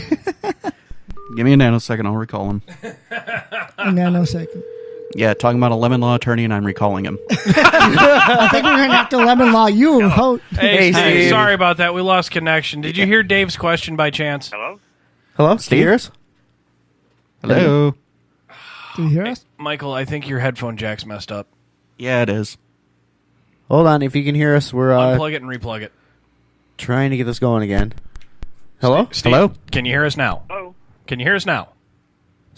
Give me a nanosecond, I'll recall him. A nanosecond. Yeah, talking about a lemon law attorney, and I'm recalling him. I think we're going to have to lemon law you. Hey, Hey, Steve. Steve. Sorry about that. We lost connection. Did you hear Dave's question by chance? Hello? Hello, Steve? Hear us? Hello? Do you hear us? Michael, I think your headphone jack's messed up. Yeah, it is. Hold on. If you can hear us, we're Unplug it and replug it. trying to get this going again. Hello, Steve, Hello? Can you hear us now? Oh, Can you hear us now?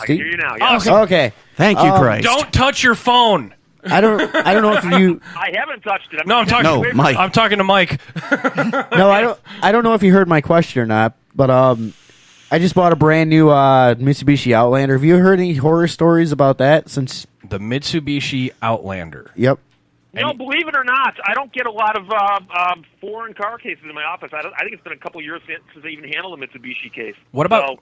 I can hear you now. Yeah. Awesome. Okay. Thank you, Christ. Don't touch your phone. I don't know if you. I haven't touched it. No, I'm talking. No, Mike. I'm talking to Mike. No, I don't know if you heard my question or not, but I just bought a brand new Mitsubishi Outlander. Have you heard any horror stories about that since? The Mitsubishi Outlander. Yep. No, believe it or not, I don't get a lot of foreign car cases in my office. I think it's been a couple years since I even handled a Mitsubishi case. What about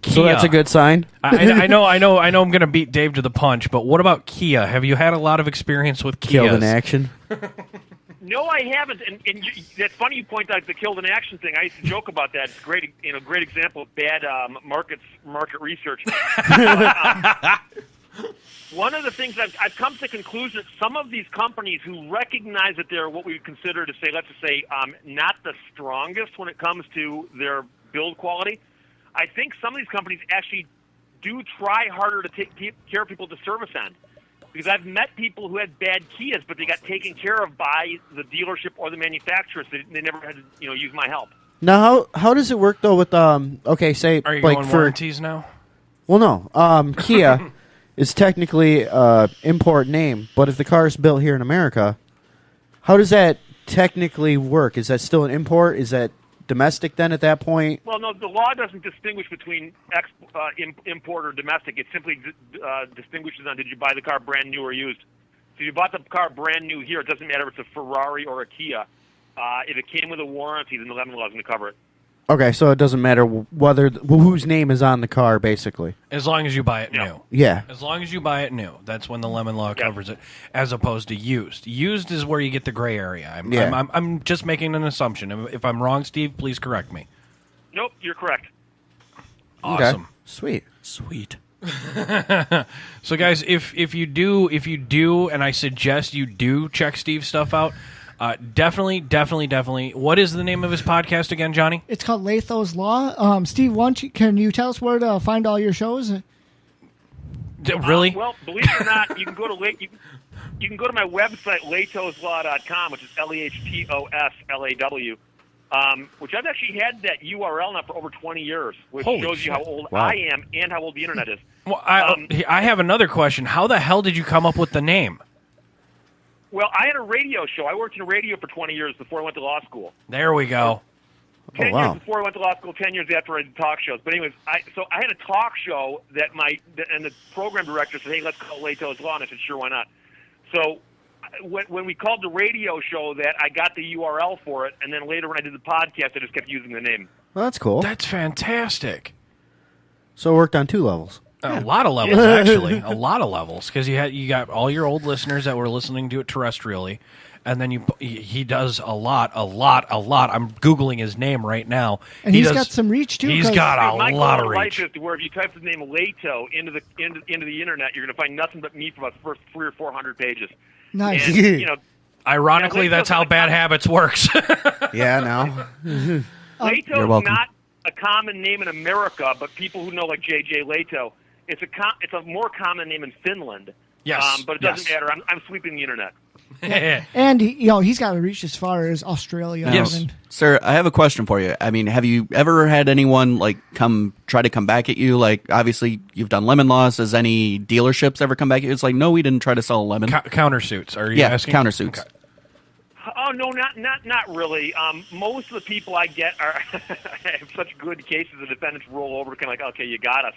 Kia? So that's a good sign. I know. I'm going to beat Dave to the punch, but what about Kia? Have you had a lot of experience with Kias? Killed in action. No, I haven't. And that's funny you point out the killed in action thing. I used to joke about that. It's great, great example of bad market research. One of the things I've come to the conclusion that some of these companies who recognize that they're what we would consider to say, let's just say, not the strongest when it comes to their build quality, I think some of these companies actually do try harder to take care of people at the service end. Because I've met people who had bad Kias, but they got taken care of by the dealership or the manufacturer, so they never had to use my help. Now, how does it work though with say are you like going for warranties now? Well, no. Kia is technically import name, but if the car is built here in America, how does that technically work? Is that still an import? Is that domestic then at that point? Well, no, the law doesn't distinguish between import or domestic. It simply distinguishes on did you buy the car brand new or used. So if you bought the car brand new here, it doesn't matter if it's a Ferrari or a Kia. If it came with a warranty, then the lemon law is going to cover it. Okay, so it doesn't matter whose name is on the car, basically. As long as you buy it new. Yeah. As long as you buy it new. That's when the lemon law covers it, as opposed to used. Used is where you get the gray area. I'm just making an assumption. If I'm wrong, Steve, please correct me. Nope, you're correct. Awesome. Okay. Sweet. So, guys, if you do, and I suggest you do check Steve's stuff out, definitely. What is the name of his podcast again, Johnny? It's called Latho's Law. Steve, can you tell us where to find all your shows? Really? Well, believe it or not, you can go to you can go to my website, lathoslaw.com, which is LEHTOSLAW, which I've actually had that URL now for over 20 years, which Holy shows shit. you how old Wow. I am and how old the internet is. Well, I have another question. How the hell did you come up with the name? Well, I had a radio show. I worked in radio for 20 years before I went to law school. There we go. 10 wow. years before I went to law school, 10 years after I did talk shows. But anyways, I had a talk show and the program director said, hey, let's call Lato's Law. And I said, sure, why not? So when we called the radio show that, I got the URL for it. And then later when I did the podcast, I just kept using the name. Well, that's cool. That's fantastic. So it worked on 2 levels. A lot of levels, actually. A lot of levels. Because you got all your old listeners that were listening to it terrestrially. And then he does a lot. I'm Googling his name right now. And he's got some reach, too. He's got a My lot of goal in life reach. is to where if you type the name Lato into the internet, you're going to find nothing but me for about the first 300 or 400 pages. Nice. And, Ironically, that's how Bad Habits works. Yeah, now. You're Lato's welcome. not a common name in America, but people who know like J.J. Lato, it's a more common name in Finland. Yes, but it doesn't matter. I'm sweeping the internet. And he's got to reach as far as Australia. Yes. even. Sir, I have a question for you. I mean, have you ever had anyone try to come back at you? Like, obviously, you've done lemon laws. Has any dealerships ever come back at you? It's like, no, we didn't try to sell a lemon. Countersuits, are you asking? Countersuits. Okay. Oh no, not really. Most of the people I get are I have such good cases. The defendants roll over, kind of like, okay, you got us.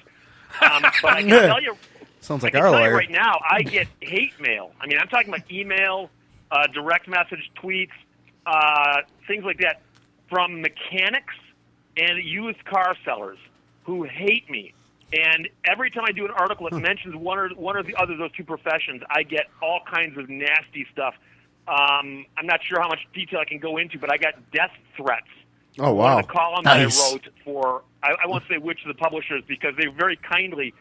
But I can tell you. Sounds I like can our tell you lawyer. right now, I get hate mail. I mean, I'm talking about email, direct message, tweets, things like that from mechanics and used car sellers who hate me. And every time I do an article that mentions one or the other of those two professions, I get all kinds of nasty stuff. I'm not sure how much detail I can go into, but I got death threats. Oh, wow. One of the columns Nice. I wrote for, I won't say which of the publishers because they very kindly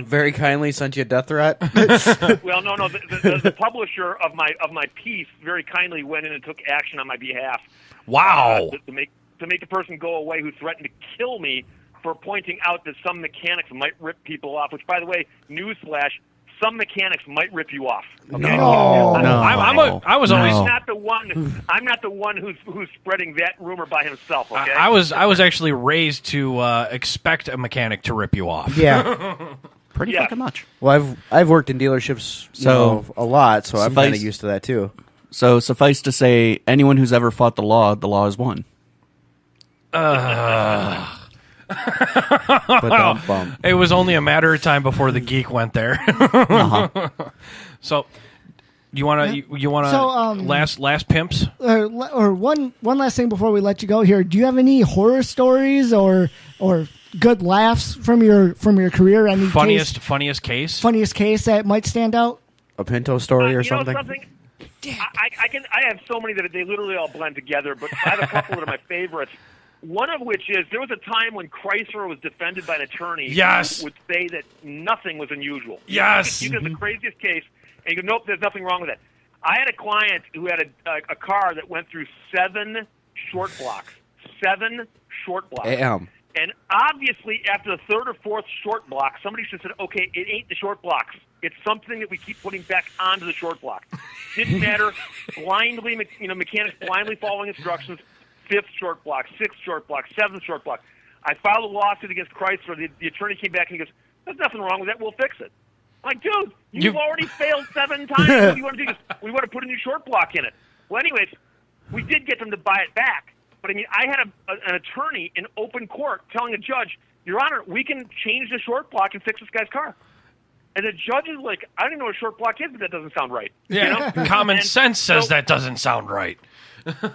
Very kindly sent you a death threat. well, no. The publisher of my piece very kindly went in and took action on my behalf. Wow. To make the person go away who threatened to kill me for pointing out that some mechanics might rip people off. Which, by the way, newsflash: some mechanics might rip you off. Okay? No. I was always. I'm not the one who's spreading that rumor by himself. Okay. I was actually raised to expect a mechanic to rip you off. Yeah. Pretty Yeah. fucking much. Well, I've worked in dealerships a lot, so I'm kind of used to that too. So suffice to say, anyone who's ever fought the law has won. Ba-dum-bum. It was only a matter of time before the geek went there. So, You want to So, last pimps? Or one last thing before we let you go here. Do you have any horror stories or good laughs from your career? Any Funniest case that might stand out? A Pinto story or something? I have so many that they literally all blend together, but I have a couple that are my favorites. One of which is there was a time when Chrysler was defended by an attorney who would say that nothing was unusual. Yes. You did the craziest case, and you go, nope, there's nothing wrong with it. I had a client who had a car that went through 7 short blocks. 7 short blocks. Damn. And obviously, after the 3rd or 4th short block, somebody should have said, okay, it ain't the short blocks. It's something that we keep putting back onto the short block. Didn't matter. Blindly, mechanics blindly following instructions. 5th short block, 6th short block, 7th short block. I filed a lawsuit against Chrysler. The attorney came back and he goes, there's nothing wrong with that. We'll fix it. I'm like, dude, you've already failed 7 times. What do you want to do? We want to put a new short block in it. Well, anyways, we did get them to buy it back. But, I mean, I had an attorney in open court telling a judge, Your Honor, we can change the short block and fix this guy's car. And the judge is like, I don't know what a short block is, but that doesn't sound right. Yeah, common sense says that doesn't sound right.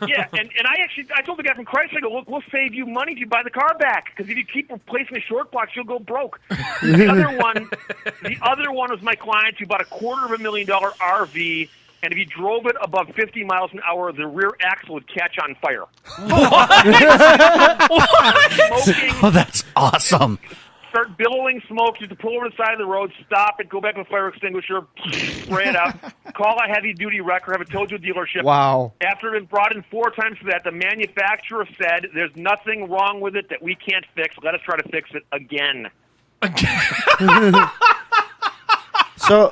Yeah, and I told the guy from Chrysler, I go, look, we'll save you money if you buy the car back, because if you keep replacing the short blocks, you'll go broke. The other one was my client who bought a $250,000 RV, and if he drove it above 50 miles an hour, the rear axle would catch on fire. What? Oh, that's awesome. Start billowing smoke. You have to pull over the side of the road, stop it, go back with a fire extinguisher, spray it out, call a heavy-duty wrecker, have it towed to a dealership. Wow. After it had been brought in 4 times for that, the manufacturer said, there's nothing wrong with it that we can't fix. Let us try to fix it again. So,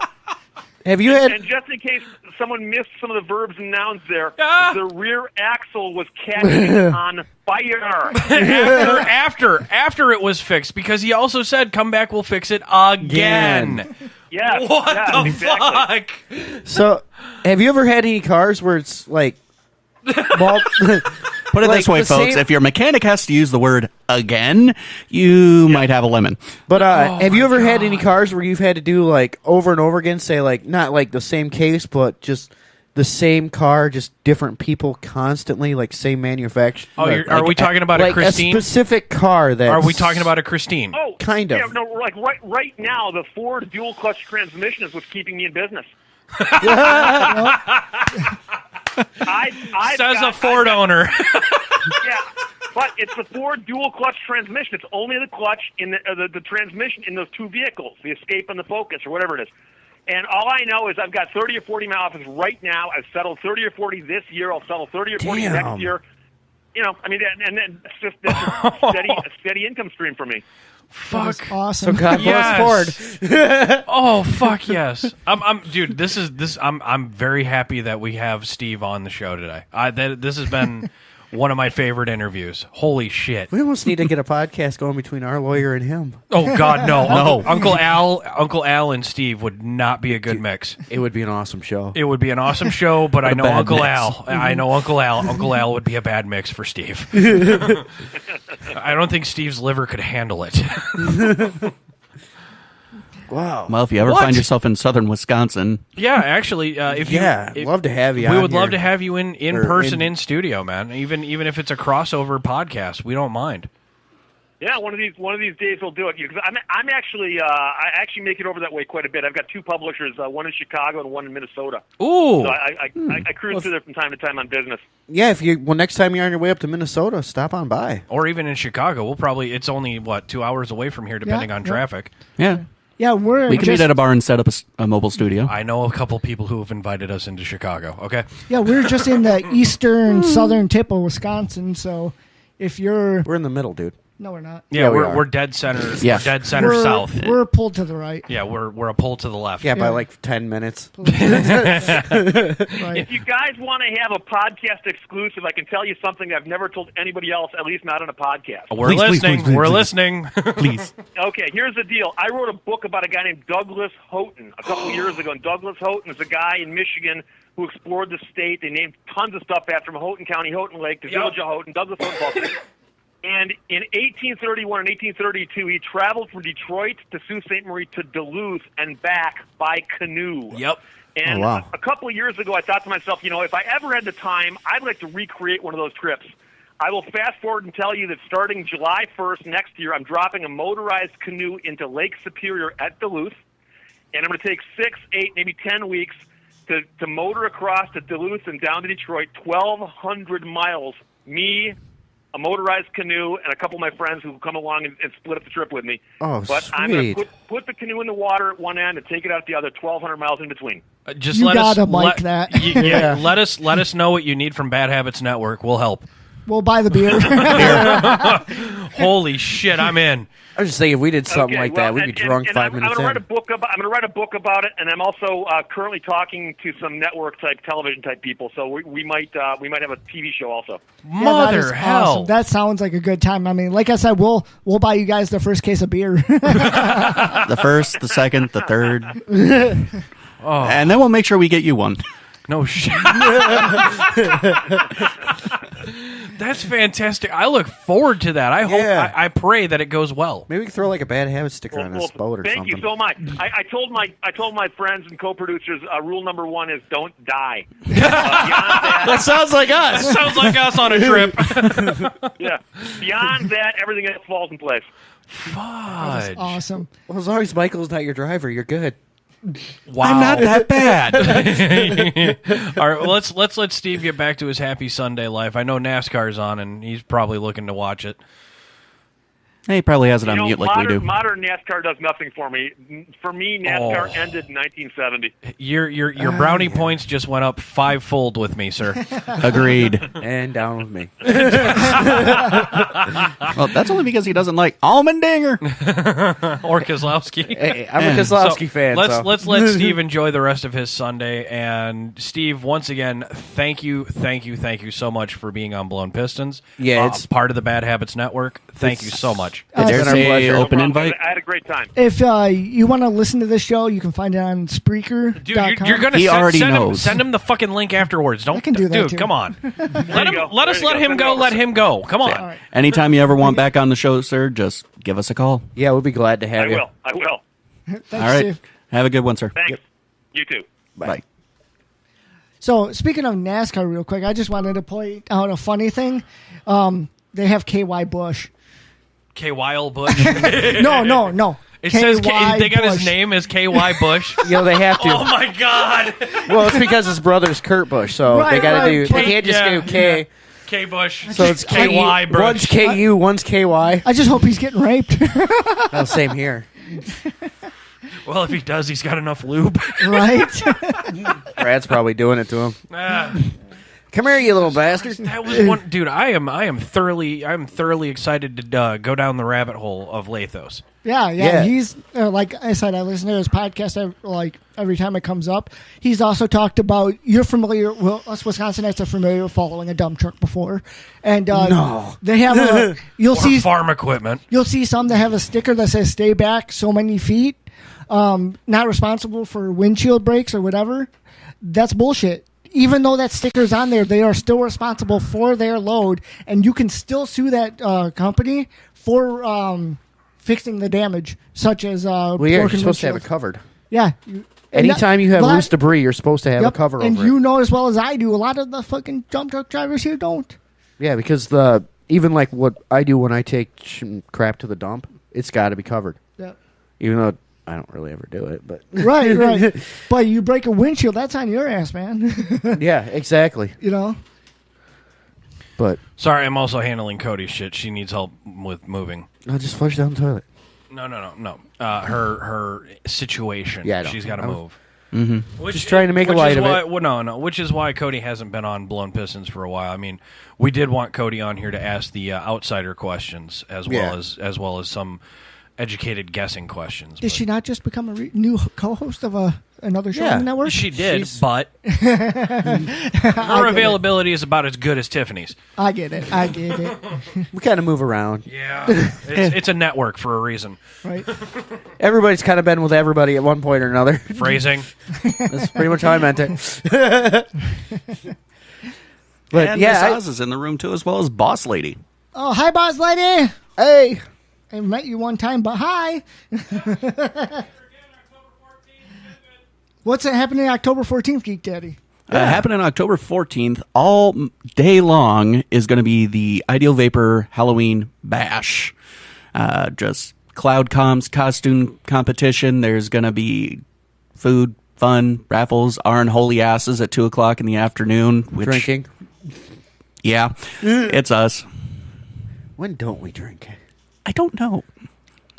have you had... And just in case someone missed some of the verbs and nouns there, the rear axle was catching on fire. after it was fixed, because he also said, come back, we'll fix it again. Yes. What the exactly. fuck? So, have you ever had any cars where it's like... Put it this way, folks. If your mechanic has to use the word again, you might have a lemon. But have you ever had any cars where you've had to do like over and over again, say like not like the same case, but just the same car, just different people constantly, like same manufacturer? Oh, are we talking about like a Christine? A specific car that... Are we talking about a Christine? Oh, kind of. Yeah, no, like right now, the Ford dual clutch transmission is what's keeping me in business. Says a Ford owner. Yeah, but it's the Ford dual clutch transmission. It's only the clutch in the transmission in those 2 vehicles, the Escape and the Focus or whatever it is. And all I know is I've got 30 or 40 in my office right now. I've settled 30 or 40 this year. I'll settle 30 or 40 next year. You know, I mean, and then that's a steady income stream for me. Fuck. Awesome. So God bless Ford. Oh fuck yes. Dude, I'm very happy that we have Steve on the show today. This has been one of my favorite interviews. Holy shit. We almost need to get a podcast going between our lawyer and him. Oh God, no. No. Uncle Al and Steve would not be a good mix. It would be an awesome show. It would be an awesome show, but I know Uncle mix. Al. I know Uncle Al. Uncle Al would be a bad mix for Steve. I don't think Steve's liver could handle it. Wow. Well, if you ever find yourself in southern Wisconsin, Yeah, actually, if love to have you. we on would love here. to have you in person in studio, man. Even if it's a crossover podcast, we don't mind. Yeah, one of these days we'll do it. Because I'm actually I actually make it over that way quite a bit. I've got 2 publishers, one in Chicago and one in Minnesota. Ooh, So I cruise through there from time to time on business. Yeah, next time you're on your way up to Minnesota, stop on by. or even in Chicago, it's only 2 hours away from here, depending on traffic. yeah, Yeah, we can meet at a bar and set up a mobile studio. I know a couple people who have invited us into Chicago. Okay, Yeah, we're just in the eastern, southern tip of Wisconsin. So if you're... We're in the middle, dude. No, we're not. yeah, we we're are. we're dead center. Yeah. We're dead center We're, south. We're pulled to the right. Yeah, we're a pull to the left. Yeah, by Yeah. like 10 minutes. Right. If you guys want to have a podcast exclusive, I can tell you something I've never told anybody else, at least not on a podcast. We're Please, please, listening. please, please, We're please. listening. Please. Okay, here's the deal. I wrote a book about a guy named Douglas Houghton a couple years ago, and Douglas Houghton is a guy in Michigan who explored the state. They named tons of stuff after him: Houghton County, Houghton Lake, the village of Houghton, Douglas Houghton. And in 1831 and 1832, he traveled from Detroit to Sault Ste. Marie to Duluth and back by canoe. Yep. And Oh, wow. a couple of years ago, I thought to myself, if I ever had the time, I'd like to recreate one of those trips. I will fast forward and tell you that starting July 1st next year, I'm dropping a motorized canoe into Lake Superior at Duluth, and I'm going to take 6, 8, maybe 10 weeks to motor across to Duluth and down to Detroit, 1,200 miles, me, a motorized canoe, and a couple of my friends who come along and split up the trip with me. Oh, but I'm going sweet. to put the canoe in the water at one end and take it out the other, 1,200 miles in between. Just You let us gotta mic that. Yeah, let us know what you need from Bad Habits Network. We'll help. We'll buy the beer. Holy shit, I'm in. I was just saying, if we did something like that, we'd be and- drunk and 5 I'm minutes gonna write in. a book about. I'm going to write a book about it, and I'm also currently talking to some network type, television type people. So we might have a TV show also. Yeah, that is Mother hell. awesome. That sounds like a good time. I mean, like I said, we'll buy you guys the first case of beer. The first, the second, the third. Oh, And then we'll make sure we get you one. no shit. That's fantastic. I look forward to that. I hope. Yeah. I pray that it goes well. Maybe we could throw like a bad habit sticker on his boat or thank something. you so much. I told my friends and co-producers rule number 1 is don't die. Beyond That sounds like us. Sounds like us on a trip. yeah. Beyond that, everything else falls in place. Fudge. Awesome. Well, as long as Michael's not your driver, you're good. Wow. I'm not that bad. All right, well, let's let Steve get back to his happy Sunday life. I know NASCAR's on, and he's probably looking to watch it. He probably has it on mute like we do. Modern NASCAR does nothing for me. For me, NASCAR ended in 1970. Your brownie points just went up 5-fold with me, sir. Agreed. And down with me. Well, that's only because he doesn't like Almendinger. Or Kozlowski. Hey, I'm a Kozlowski fan. Let's so. let's let Steve enjoy the rest of his Sunday. And Steve, once again, thank you so much for being on Blown Pistons. Yeah, it's part of the Bad Habits Network. Thank you so much. It's Dare been our say pleasure. open No problem. invite. I had a great time. If you want to listen to this show, you can find it on Spreaker.com. Dude, you're gonna He already send him, knows. send him the fucking link afterwards. Don't I can do that, dude. too. Come on. Let you go. us There let you him go. go. Let him go. Come on. All right. Anytime you ever want back on the show, sir, just give us a call. Yeah, we'll be glad to have I you. will. Thanks, All right. Steve. Have a good one, sir. Thanks. You too. Bye. So, speaking of NASCAR, real quick, I just wanted to point out a funny thing. They have KY Busch. K. Weil Bush. No. It says KY they got his Busch. name as K.Y. Bush. You know, they have to. Oh my God. Well, it's because his brother's Kurt Busch, so Right, they got to right. do. They can't just do K. K. Bush. So it's K.Y. Bush. One's KU, one's KY. I just hope he's getting raped. Oh, same here. Well, if he does, he's got enough lube. Right? Brad's probably doing it to him. Ah, Come here, you little bastard. that was one, dude. I am thoroughly excited to go down the rabbit hole of Lathos. Yeah. He's like I said, I listen to his podcast every time it comes up. He's also talked about you're familiar. Well, us Wisconsinites are familiar with following a dump truck before, and No. they have a. You'll Or see farm equipment. You'll see some that have a sticker that says "Stay back so many feet." Not responsible for windshield breaks or whatever. That's bullshit. Even though that sticker's on there, they are still responsible for their load, and you can still sue that company for fixing the damage, such as Well, yeah, you're broken supposed to have it windshield. covered. Yeah. Anytime you have But- loose debris, you're supposed to have Yep, a cover and over you it. know as well as I do, a lot of the fucking dump truck drivers here don't. Yeah, because even like what I do when I take crap to the dump, it's got to be covered. Yeah. Even though I don't really ever do it, but Right. But you break a windshield, that's on your ass, man. yeah, exactly. You know? But Sorry, I'm also handling Cody's shit. She needs help with moving. I'll just flush down the toilet. No. Her situation. Yeah, I know. She's got to I was- move. Just trying to make a light of it. Well, no. Which is why Cody hasn't been on Blown Pistons for a while. I mean, we did want Cody on here to ask the outsider questions as well as some educated guessing questions. Did she not just become a new co-host of another show Yeah. on the network? She did, She's- but her availability is about as good as Tiffany's. I get it. We kind of move around. Yeah, it's a network for a reason. Right? Everybody's kind of been with everybody at one point or another. Phrasing. That's pretty much how I meant it. But And yeah, Miss Oz is in the room too, as well as Boss Lady. Oh, hi, boss lady. Hey. I met you one time, but hi. What's happening October 14th, Geek Daddy? Happening October 14th, all day long, is going to be the Ideal Vapor Halloween Bash. Just cloud comms, costume competition. There's going to be food, fun, raffles, our unholy asses at 2 o'clock in the afternoon. Drinking. Yeah, it's us. When don't we drink? I don't know.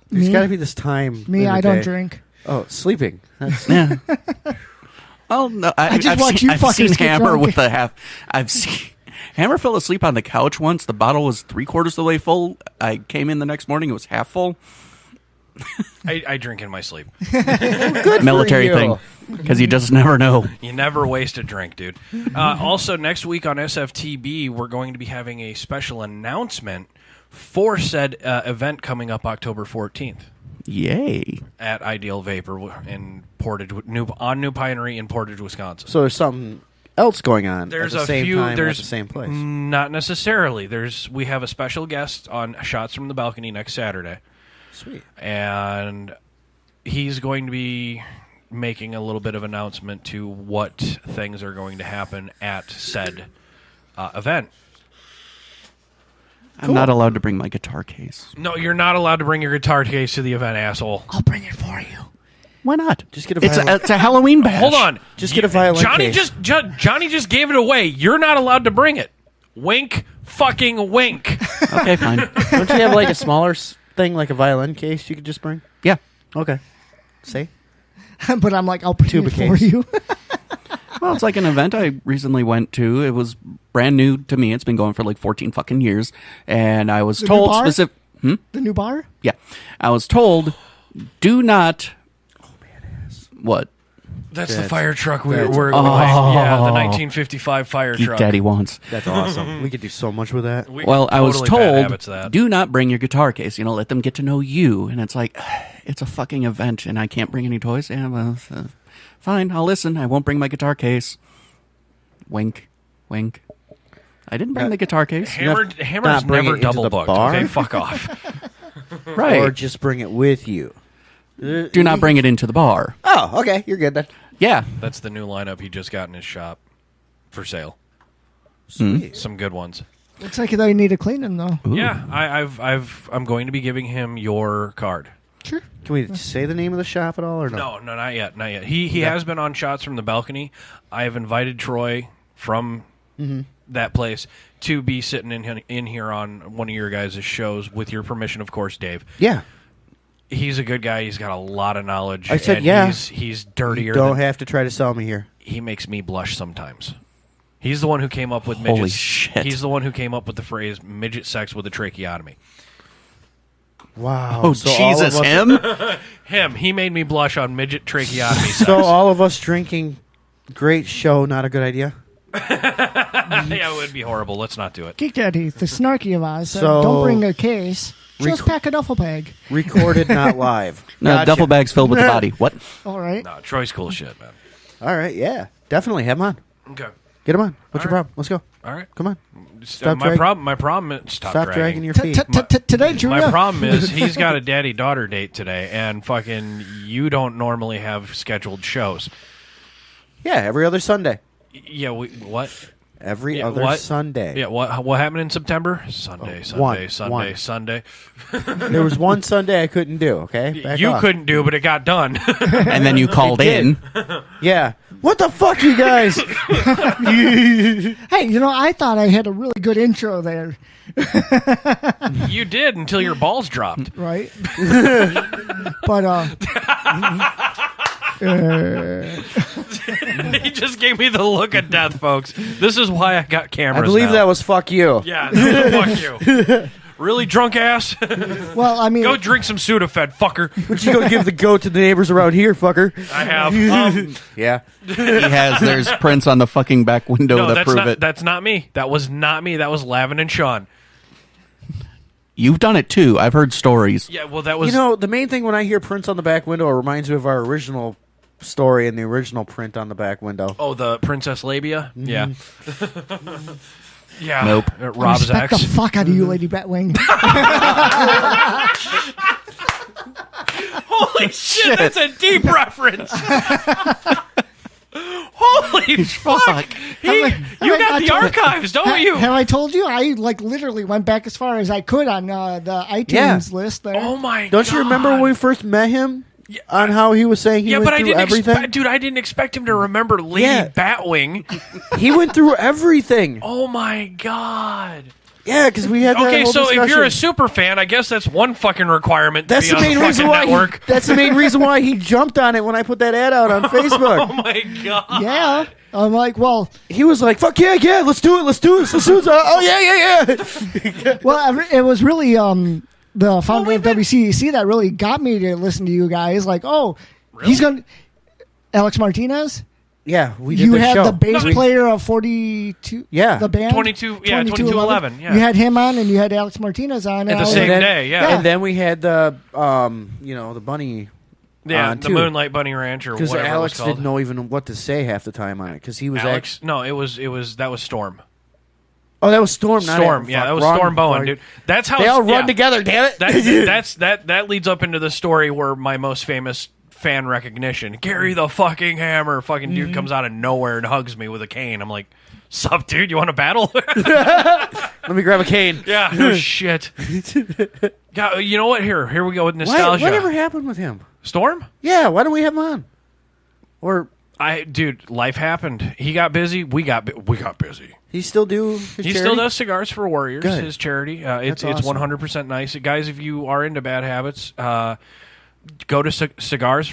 There's got to be this time. Me, I don't drink. Oh, sleeping. That's Yeah. Oh no! I just watch you I've fuckers seen get Hammer drunk. with a half. I've seen Hammer fell asleep on the couch once. The bottle was 3/4 of the way full. I came in the next morning; it was half full. I drink in my sleep. good. Military for you. thing, because you just never know. You never waste a drink, dude. Also, next week on SFTB, we're going to be having a special announcement for said event coming up October 14th. Yay! At Ideal Vapor in Portage, New Pinery in Portage, Wisconsin. So there's something else going on There's at the a same few. time There's at the same place. Not necessarily. We have a special guest on Shots from the Balcony next Saturday. Sweet. And he's going to be making a little bit of announcement to what things are going to happen at said event. I'm not allowed to bring my guitar case. No, you're not allowed to bring your guitar case to the event, asshole. I'll bring it for you. Why not? Just get a It's violin. it's a Halloween bash. Hold on. Just get a violin Johnny case. Johnny just gave it away. You're not allowed to bring it. Wink, fucking wink. Okay, fine. Don't you have like a smaller thing, like a violin case you could just bring? Yeah. Okay. See? But I'm like, I'll bring Tuba it for case. you. Well, it's like an event I recently went to. It was brand new to me. It's been going for like 14 fucking years, and I was The new told bar? specific. The new bar? Yeah, I was told, do not. What? That's the fire truck that's- we're yeah, the 1955 fire Geek truck. Daddy wants. That's awesome. We could do so much with that. We Well, I was totally bad told, habits that. do not bring your guitar case. Let them get to know you. And it's like, it's a fucking event, and I can't bring any toys. Yeah, well, fine, I'll listen. I won't bring my guitar case. Wink, wink. I didn't bring the guitar case. Hammer's not bring never it into double the booked. bar? Okay, fuck off. Right. Or just bring it with you. Do not bring it into the bar. Oh, okay. You're good then. Yeah. That's the new lineup he just got in his shop for sale. Sweet. Some good ones. Looks like they need a cleaning, though. Yeah, I'm going to be giving him your card. Sure. Can we say the name of the shop at all or no? No, not yet, not yet. He has been on Shots from the Balcony. I have invited Troy from that place to be sitting in here on one of your guys' shows with your permission, of course, Dave. Yeah. He's a good guy. He's got a lot of knowledge. I said and yeah. He's dirtier. Don't than, have to try to sell me here. he makes me blush sometimes. He's the one who came up with Holy midget. shit. He's the one who came up with the phrase midget sex with a tracheotomy. Wow. Oh, So all of Jesus, us- him? Him. He made me blush on midget tracheotomy sex. So all of us drinking, great show, not a good idea? Yeah, it would be horrible. Let's not do it. Geek Daddy, the snarky of us, said, So- don't bring a case. Just pack a duffel bag. Recorded, not live. No, Gotcha. duffel bags filled with the body. What? All right. No, Troy's cool shit, man. All right, yeah. Definitely. Have him on. Okay. Get him on. What's your All right. problem? Let's go. All right. Come on. My dragging- problem is stop dragging your T- feet. t- t- Today, Julia. My problem is he's got a daddy-daughter date today, and fucking you don't normally have scheduled shows. Yeah, every other Sunday. Yeah, what? Every Yeah, other what? Sunday. Yeah, what happened in September? Sunday, one. Sunday. There was one Sunday I couldn't do, okay? Back You off. couldn't do, but it got done. And then you called in. Yeah. What the fuck, you guys? Hey, I thought I had a really good intro there, You did until your balls dropped. right? But He just gave me the look of death, folks. This is why I got cameras. I believe now. that was fuck you. Yeah, fuck you. Really drunk ass? well, I mean, Go drink some Sudafed, fucker. But you go give the goat to the neighbors around here, fucker. I have. Yeah. There's prints on the fucking back window No, that that's prove not. it. That's not me. That was not me. That was Lavin and Sean. You've done it too. I've heard stories. Yeah, well, that was. The main thing when I hear prints on the back window, it reminds me of our original story and the original print on the back window. Oh, the Princess Labia? Yeah. Yeah. Nope. Rob's Respect ex. the fuck out of you, Lady Batwing. Holy shit, that's a deep reference. Holy fuck. You got the archives, don't you? Have I told you? I literally went back as far as I could on the iTunes list there. Oh my god. Don't you remember when we first met him? On how he was saying he went through everything? Dude, I didn't expect him to remember Lady Batwing. He went through everything. Oh my god. Yeah, because we had that Okay, whole so discussion. if you're a super fan, I guess that's one fucking requirement to That's be the on main the reason fucking why. network. That's the main reason why he jumped on it when I put that ad out on Facebook. Oh my god. Yeah. I'm like, well, He was like, "Fuck yeah, let's do it, let's do it." Oh yeah. well, it was really the founder of WCEC that really got me to listen to you guys. Like, oh, he's going to Alex Martinez. Yeah, we did You the had show. the bass player of 42. Yeah. The band 2211. Yeah. You had him on, and you had Alex Martinez on At the same day, yeah. And then we had the the bunny. Yeah, on the too. Moonlight Bunny Ranch or Because whatever Alex it was called. didn't know even what to say half the time on it because he was Alex? No, it was that was Storm. Oh, that was Storm. Not Storm, Adam. yeah, Fuck, that was wrong. Storm Bowen, Fuck. dude. That's how They all yeah. run together. Damn it. That leads up into the story where my most famous fan recognition, Gary the fucking Hammer, fucking dude comes out of nowhere and hugs me with a cane. I'm like, sup, dude? You want to battle? Let me grab a cane. Yeah, no shit. God, you know what? Here we go with nostalgia. Whatever happened with him? Storm? Yeah, why don't we have him on? Or Dude, life happened. He got busy. We got busy. he still do his He charity? still does Cigars for Warriors, Good. his charity. It's awesome. 100% nice. Guys, if you are into bad habits, go to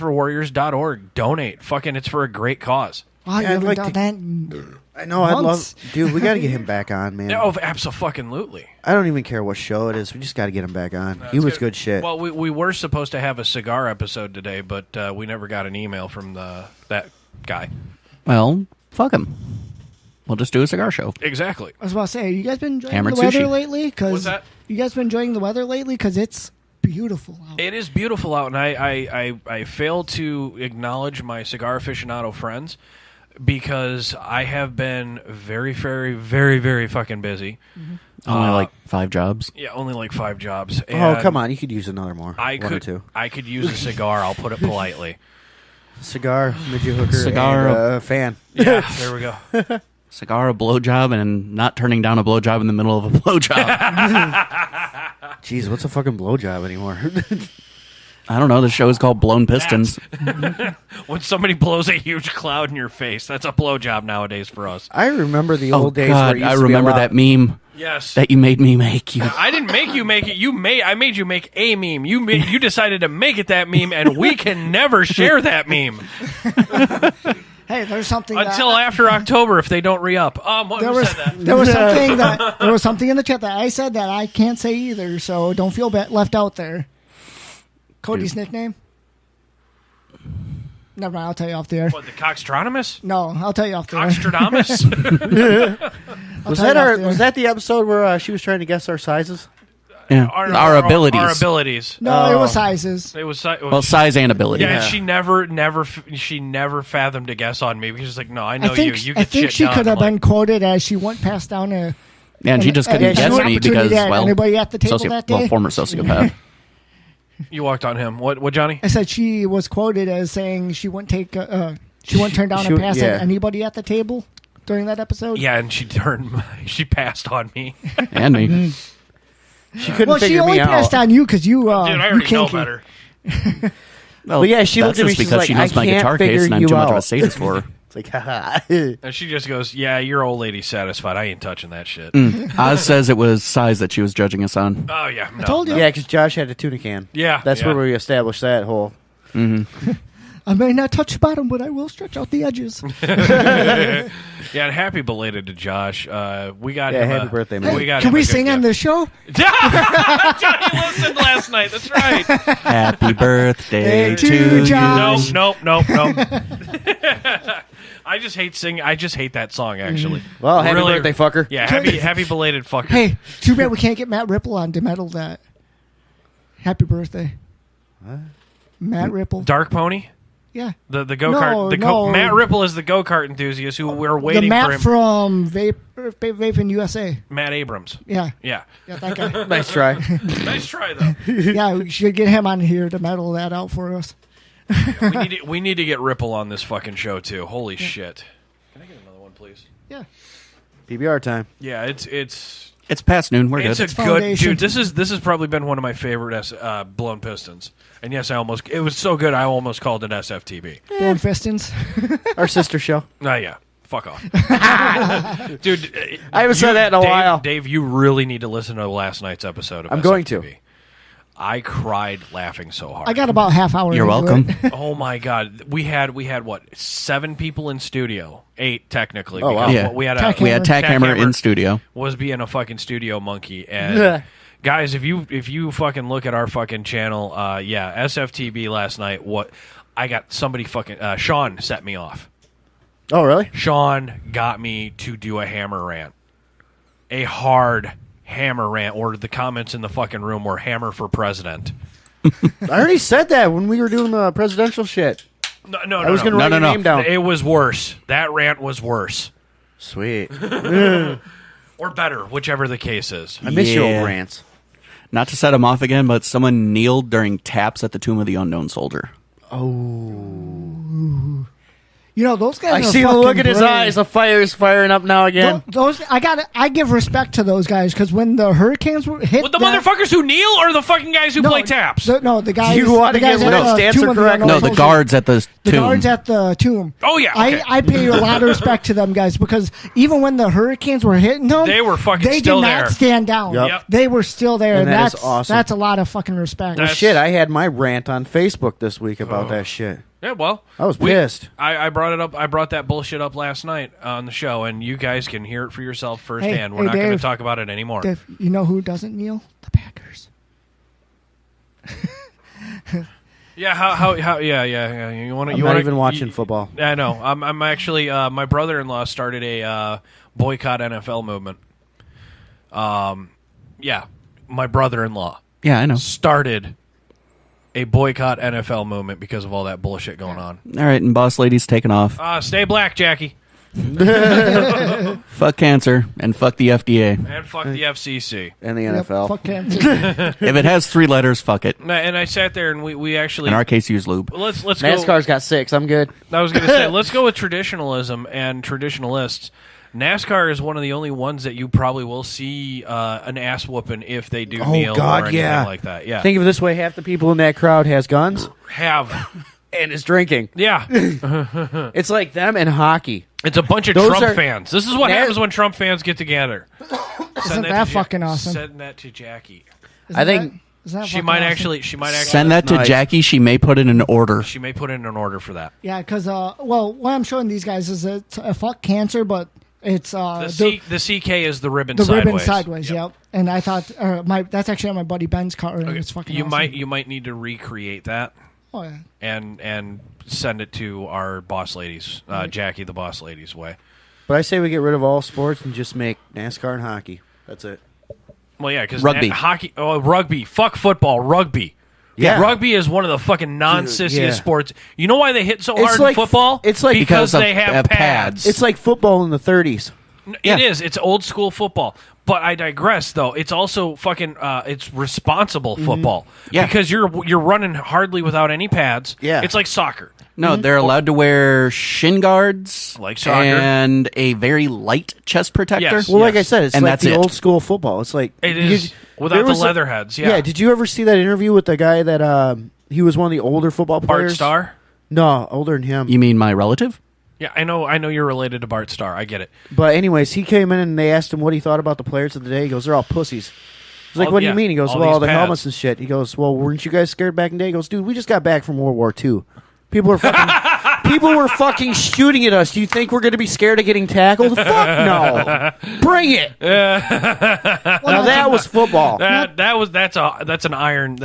cigarsforwarriors.org. Donate. Fucking, it's for a great cause. Oh, you Yeah, I'd haven't like done to- that. I know. I'd love, months. dude. We got to get him back on, man. Oh, absolutely. I don't even care what show it is. We just got to get him back on. He was good shit. Well, we were supposed to have a cigar episode today, but we never got an email from that guy. Well, fuck him. We'll just do a cigar show. Exactly. I was about to say, you guys been enjoying Hammered the weather sushi. lately? What's that? You guys been enjoying the weather lately? Because it's beautiful out. It is beautiful out, and I fail to acknowledge my cigar aficionado friends because I have been very, very, very, very fucking busy. Only like 5 jobs. Yeah, only like 5 jobs. Oh, And come on. You could use another more. I One or could two. I could use a cigar. I'll put it politely. Cigar, midget hooker, Cigar. and, fan. Yeah, there we go. Cigar, a blowjob, and not turning down a blowjob in the middle of a blowjob. Jeez, what's a fucking blowjob anymore? I don't know. The show is called Blown Pistons. When somebody blows a huge cloud in your face, that's a blowjob nowadays for us. I remember the Oh, old days God. where it used I to be a remember lot- that meme Yes. that you made me make. You. I didn't make you make it. I made you make a meme. You decided to make it that meme, and we can never share that meme Hey, there's something until after October if they don't re-up. Who said that? there was something in the chat that I said that I can't say either. So don't feel left out there. Cody's nickname? Never mind. I'll tell you off the air. What, the Coxtronomus? No, I'll tell you off the air. Coxtronomus? Was tell you off the air. that the episode where she was trying to guess our sizes? Yeah. Our abilities. Our abilities. No, it was sizes. It was Well, size and ability. yeah, she never fathomed a guess on me because she's like, no, I know I think, you I get think shit she done. could have I'm been quoted as she went past down a. Yeah, and she just couldn't and guess an me because, opportunity at well, anybody at the table that day? former sociopath. You walked on him. What, Johnny? I said she was quoted as saying she wouldn't take she wouldn't turn down a pass yeah. at anybody at the table during that episode. Yeah, and she passed on me. And me. She couldn't Well, she figure only me passed out. on you because you Dude, I you already know kinky. better. Well, But yeah, she that's looked at me, just she's because like, she knows I my can't guitar case figure and I'm you too much of a out. sadist for her. It's like, haha. And she just goes, yeah, your old lady's satisfied. I ain't touching that shit. Oz says it was size that she was judging us on. Oh, yeah. No, I told you. Yeah, because Josh had a tuna can. Yeah. That's yeah. where we established that whole. I may not touch the bottom, but I will stretch out the edges. Yeah, and happy belated to Josh. We got Yeah, him happy birthday, man. We got Can him we a good sing on gift. this show? Johnny listened last night. That's right. Happy birthday to to you. Josh. Nope. I just hate singing. I just hate that song, actually. Well, happy Really- birthday, fucker. Yeah, happy belated fucker. Hey, too bad we can't get Matt Ripple on to medal that. Happy birthday. What? Matt Ripple. Dark Pony? Yeah. The go-kart. No. Matt Ripple is the go-kart enthusiast who we're waiting the Matt for him. from Vaping USA. Matt Abrams. Yeah. Yeah. Yeah, that guy. Nice try. Nice try, though. Yeah, we should get him on here to medal that out for us. We need to get Ripple on this fucking show, too. Holy shit. Can I get another one, please? Yeah. PBR time. Yeah, it's past noon. We're good. a good dude. This has probably been one of my favorite blown pistons. And yes, it was so good I almost called it SFTB. Blown Pistons. Our sister show. Oh yeah, fuck off, dude. I haven't said that in a while. Dave, you really need to listen to last night's episode of I'm SFTB. going to. I cried laughing so hard. I got about half hour. You're into welcome. it. Oh my god, we had what 7 people in studio, 8 technically. Oh, wow. because Yeah. we had Tack We had Tack Hammer Hammer in studio. was being a fucking studio monkey. And guys, if you fucking look at our fucking channel, SFTB last night. What I got somebody fucking Sean set me off. Oh, really? Sean got me to do a hammer rant, a hard hammer rant, or the comments in the fucking room were hammer for president. I already said that when we were doing the presidential shit. No, I was going to write your name down. It was worse. That rant was worse. Sweet. Or better, whichever the case is. I miss your Yeah. old rants. Not to set him off again, but someone kneeled during taps at the Tomb of the Unknown Soldier. You know, those guys I are see the fucking look in his brave. eyes. The fire is firing up now again. I give respect to those guys because when the hurricanes were hit, With the motherfuckers who kneel or the fucking guys who play taps? the guys. You wanna the guys get at lit? the Answer Tomb of the correct. Unknown No, the Soldier. guards at the The tomb. guards at the tomb. Oh, yeah, okay. I pay a lot of respect to them guys because even when the hurricanes were hitting them, They were fucking they still did there. not stand down. Yep. They were still there, And and that is that's awesome. That's a lot of fucking respect. That's- Shit, I had my rant on Facebook this week about that shit. Yeah, well, I was pissed. I brought it up. I brought that bullshit up last night on the show, and you guys can hear it for yourself firsthand. We're not going to Dave. talk about it anymore. Dave, you know who doesn't kneel? The Packers. Yeah, how yeah. You want to? I'm You not wanna, even watching football. I know. I'm actually. My brother-in-law started a boycott NFL movement. Yeah, my brother-in-law Yeah, I know. started a boycott NFL movement because of all that bullshit going on. All right, and Boss Lady's taking off. Stay black, Jackie, Fuck cancer and fuck the FDA. and fuck the FCC. And the Yep, NFL. fuck cancer. If it has 3 letters, fuck it. And I sat there and we actually In our case, use lube. let's go. NASCAR's got 6. I'm good. I was going to say, let's go with traditionalism and traditionalists. NASCAR is one of the only ones that you probably will see an ass whooping if they do kneel or anything like that. Yeah, Think of it this way: half the people in that crowd has guns have and is drinking. yeah. It's like them and hockey. It's a bunch of Those Trump are- fans. This is what happens when Trump fans get together. Isn't that fucking awesome? Send that to Jackie. I think Isn't that She fucking might awesome? actually. Send that to Nice. Jackie. She may put in an order. She may put in an order for that. Yeah, because what I'm showing these guys is it's fuck cancer, but it's The CK is the ribbon the sideways. ribbon sideways. Yep. And I thought that's actually on my buddy Ben's car, and it's fucking. You awesome. might need to recreate that Oh yeah. and send it to our boss ladies, Jackie the boss ladies way. But I say we get rid of all sports and just make NASCAR and hockey. That's it. Well, yeah, because Rugby. hockey, rugby, fuck football, rugby. Yeah. Rugby is one of the fucking non-sissiest yeah. sports. You know why they hit so It's hard like- in football? it's like- because Because of they have pads. It's like football in the 30s. Yeah. It is. It's old school football. But I digress, though. It's also fucking. It's responsible football. Yeah. Because you're running hardly without any pads. Yeah. It's like soccer. No, they're allowed to wear shin guards Like soccer. and a very light chest protector. Yes. Well, like I said, it's And like that's the it. old school football. It's like It is. Without there the was a- leather heads. Yeah. Did you ever see that interview with the guy that he was one of the older football Bart players? Starr? No, older than him. You mean my relative? Yeah, I know you're related to Bart Starr. I get it. But anyways, he came in and they asked him what he thought about the players of the day. He goes, "They're all pussies." He's like, All- "What do yeah, you mean?" He goes, all "Well, these the pads." helmets and shit." He goes, "Well, weren't you guys scared back in the day?" He goes, "Dude, we just got back from World War II. People were fucking shooting at us. Do you think we're going to be scared of getting tackled? Fuck no. Bring it." Now that was football. That's an iron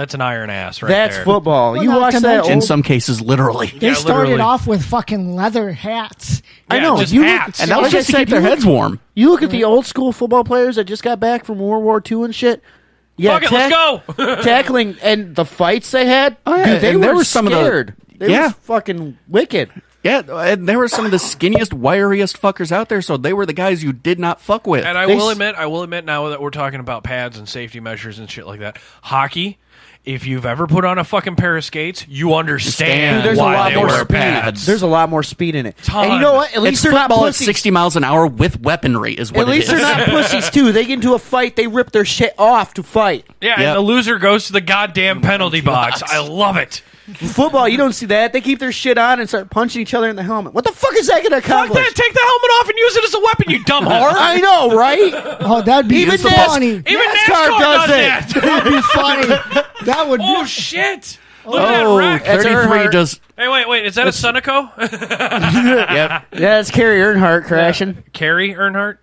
ass right That's there. football. Well, You not watch to that mention- In old... some cases, literally. They Yeah, started literally. off with fucking leather hats. I Yeah, know. just You hats. And that was like I just to said, keep their you heads warm. You look at the old school football players that just got back from World War II and shit. Yeah, Fuck it, let's go. tackling and the fights they had. Oh, yeah, Dude, they and were there were some scared. of the They was fucking wicked. Yeah, and they were some of the skinniest, wiriest fuckers out there, so they were the guys you did not fuck with. And I will admit now that we're talking about pads and safety measures and shit like that, hockey, if you've ever put on a fucking pair of skates, you understand Dude, why they wear speed. pads. There's a lot more speed in it. Ton. And you know what? At least It's they're not football at pussies. 60 miles an hour with weaponry is what At least it is. they're not pussies, too. They get into a fight, they rip their shit off to fight. Yeah, Yep. and the loser goes to the goddamn penalty box. I love it. Football, you don't see that. They keep their shit on and start punching each other in the helmet. What the fuck is that going to Fuck accomplish? that! Take the helmet off and use it as a weapon, you dumb whore! I know, right? Oh, that'd be Even funny. Even NASCAR does that! That'd be funny. That would. Oh shit! Look at that wreck! That's 33 Earnhardt. just... Hey, wait, is that a Sunoco? Yep. Yeah, that's Kerry Earnhardt crashing. Carrie Earnhardt?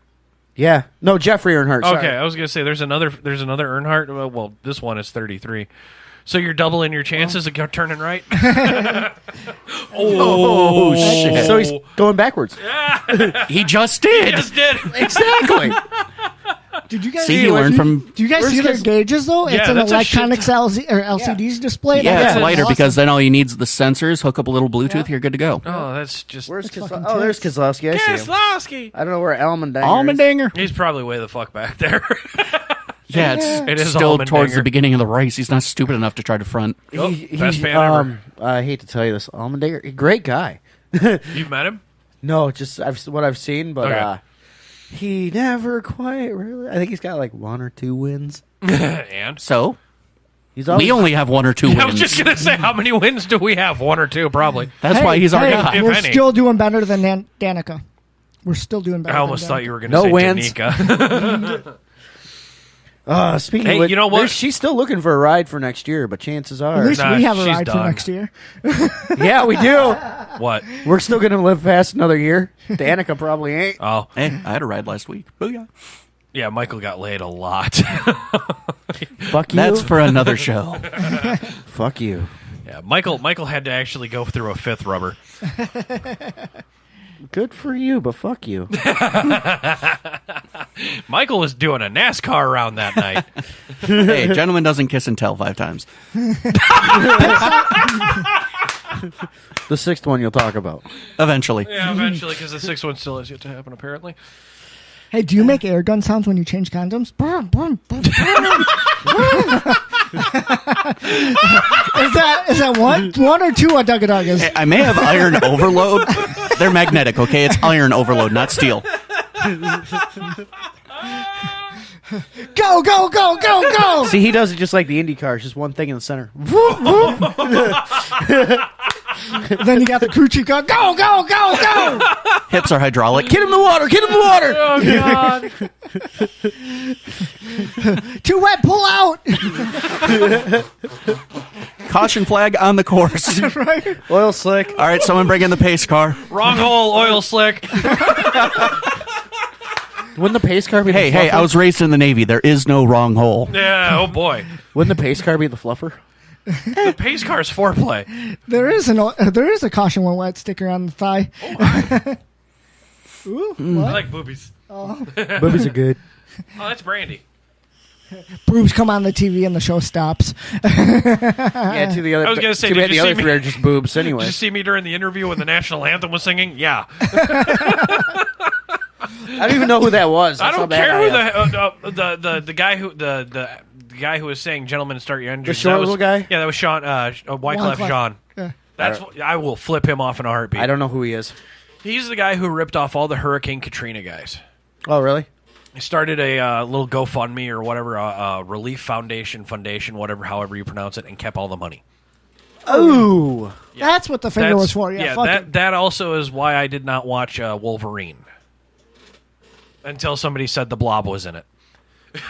Yeah. No, Jeffrey Earnhardt. Sorry. Okay, I was gonna say there's another Earnhardt. Well, this one is 33. So you're doubling your chances of turning right. Oh, shit. So he's going backwards. He just did. Just did. Exactly. Did you guys See, he learned from... Do you guys see their gauges though? Yeah, It's an that's a shit electronics LCDs display. Yeah, That's it's lighter awesome. because then all you need is the sensors, hook up a little Bluetooth, you're good to go. Oh, that's just. Where's fucking Oh, there's Kozlowski. I see him. Keselowski. I don't know where Almendinger is. Almendinger. He's probably way the fuck back there. Yeah, It is still Allmendinger. towards the beginning of the race. He's not stupid enough to try to front. Oh, best man ever. I hate to tell you this, Almendinger, great guy. You've met him? No, just what I've seen, but Okay. he never quite really. I think he's got like 1 or 2 wins. And? So, He's always, we only have 1 or 2 wins. I was just going to say, how many wins do we have? 1 or 2, probably. That's why he's our guy. If We're any. still doing better than Danica. We're still doing better. I almost than thought Danica. you were going to No say wins. Danica. speaking Hey, of which, you know what? she's still looking for a ride for next year, but chances At are, least Nah, we have a she's ride for done. next year. yeah, we do. What? We're still going to live past another year. Danica probably ain't. Oh, Hey, I had a ride last week. Booyah. yeah, Michael got laid a lot. Fuck you. That's for another show. Fuck you. Yeah, Michael had to actually go through a 5th rubber. Good for you, but fuck you. Michael was doing a NASCAR round that night. Hey, gentleman doesn't kiss and tell 5 times. The 6th one you'll talk about. Eventually. Yeah, eventually, because the 6th one still has yet to happen, apparently. Hey, do you make air gun sounds when you change condoms? Boom, boom, boom, boom. Is that one or two a Dugga-Duggas? Hey, I may have iron overload. They're magnetic, okay? It's iron overload, not steel. Go, go, go, go, go! See, he does it just like the Indy cars, just one thing in the center. Then you got the crew chief go, go, go, go, go! Hips are hydraulic. Get him in the water! Get him in the water! Oh, God. Too wet, pull out! Caution flag on the course. Right? Oil slick. All right, someone bring in the pace car. Wrong hole, oil slick. Wouldn't the pace car be the Hey, fluffer? I was raised in the Navy. There is no wrong hole. Yeah, oh boy. Wouldn't the pace car be the fluffer? The pace car's foreplay. There is a caution when wet sticker on the thigh. Ooh, I what? like boobies. Boobies are good. Oh, that's Brandy. Boobs come on the TV and the show stops. Yeah, to the other. I was gonna say, too did bad you the see other me- three are just boobs Did anyway. you see me during the interview when the national anthem was singing? Yeah. I don't even know who that was. I That's how don't bad care I who am. the guy who the guy who was saying "Gentlemen, start your engines." The short that was, little guy? Yeah, that was Sean Wyclef Wyclef. Jean. Yeah. I will flip him off in a heartbeat. I don't know who he is. He's the guy who ripped off all the Hurricane Katrina guys. Oh, really? He started a little GoFundMe or whatever, Relief Foundation, however you pronounce it, and kept all the money. Oh. That's what the finger was for. Yeah, fuck it. that also is why I did not watch Wolverine until somebody said the Blob was in it.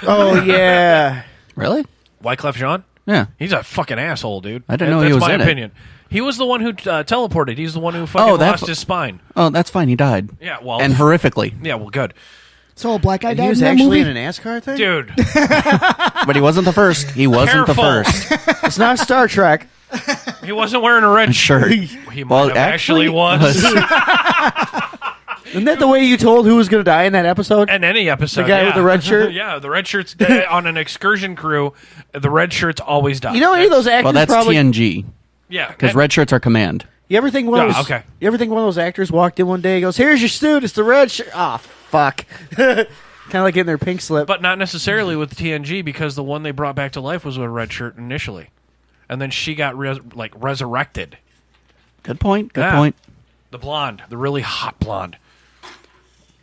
Oh, yeah. Really? Wyclef Jean? Yeah. He's a fucking asshole, dude. I didn't know That's he was my in it. opinion. He was the one who teleported. He's the one who fucking lost his spine. Oh, that's fine. He died. Yeah, well, And horrifically. yeah, well, good, So a black guy He died was in that actually movie? in a NASCAR thing? dude. But he wasn't the first. He wasn't Careful. the first. It's not Star Trek. He wasn't wearing a red Shirt. He might have actually was. Isn't that the way you told who was going to die in that episode? In any episode, The guy yeah. with the red shirt? Yeah, the red shirts on an excursion crew. The red shirts always die. You know, any of those actors Well, that's probably... TNG. Yeah, Because red shirts are command. You ever think one of Yeah, those? okay. You ever think one of those actors walked in one day and goes, "Here's your suit. It's the red shirt." Oh fuck! Kind of like getting their pink slip. but not necessarily with TNG because the one they brought back to life was a red shirt initially, and then she got resurrected. Good point. Good Yeah. point. The blonde, the really hot blonde.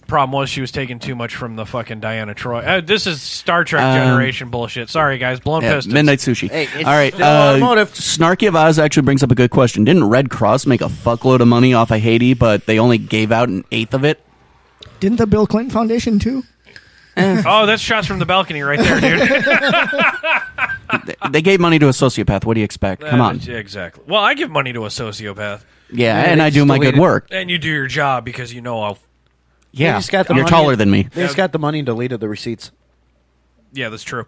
Problem was she was taking too much from the fucking Diana Troy. This is Star Trek Generation bullshit. Sorry, guys. Blown Yeah, Pistons. Midnight Sushi. Hey, it's All right. still automotive. Snarky of Oz actually brings up a good question. Didn't Red Cross make a fuckload of money off of Haiti, but they only gave out an eighth of it? Didn't the Bill Clinton Foundation too? Oh, that's shots from the balcony right there, dude. They gave money to a sociopath. What do you expect? Come on. Exactly. Well, I give money to a sociopath. Yeah, Yeah, and they I do just my good deleted- work. And you do your job because you know I'll... Yeah, just got the you're money taller and- than me. They just got the money and deleted the receipts. Yeah, that's true.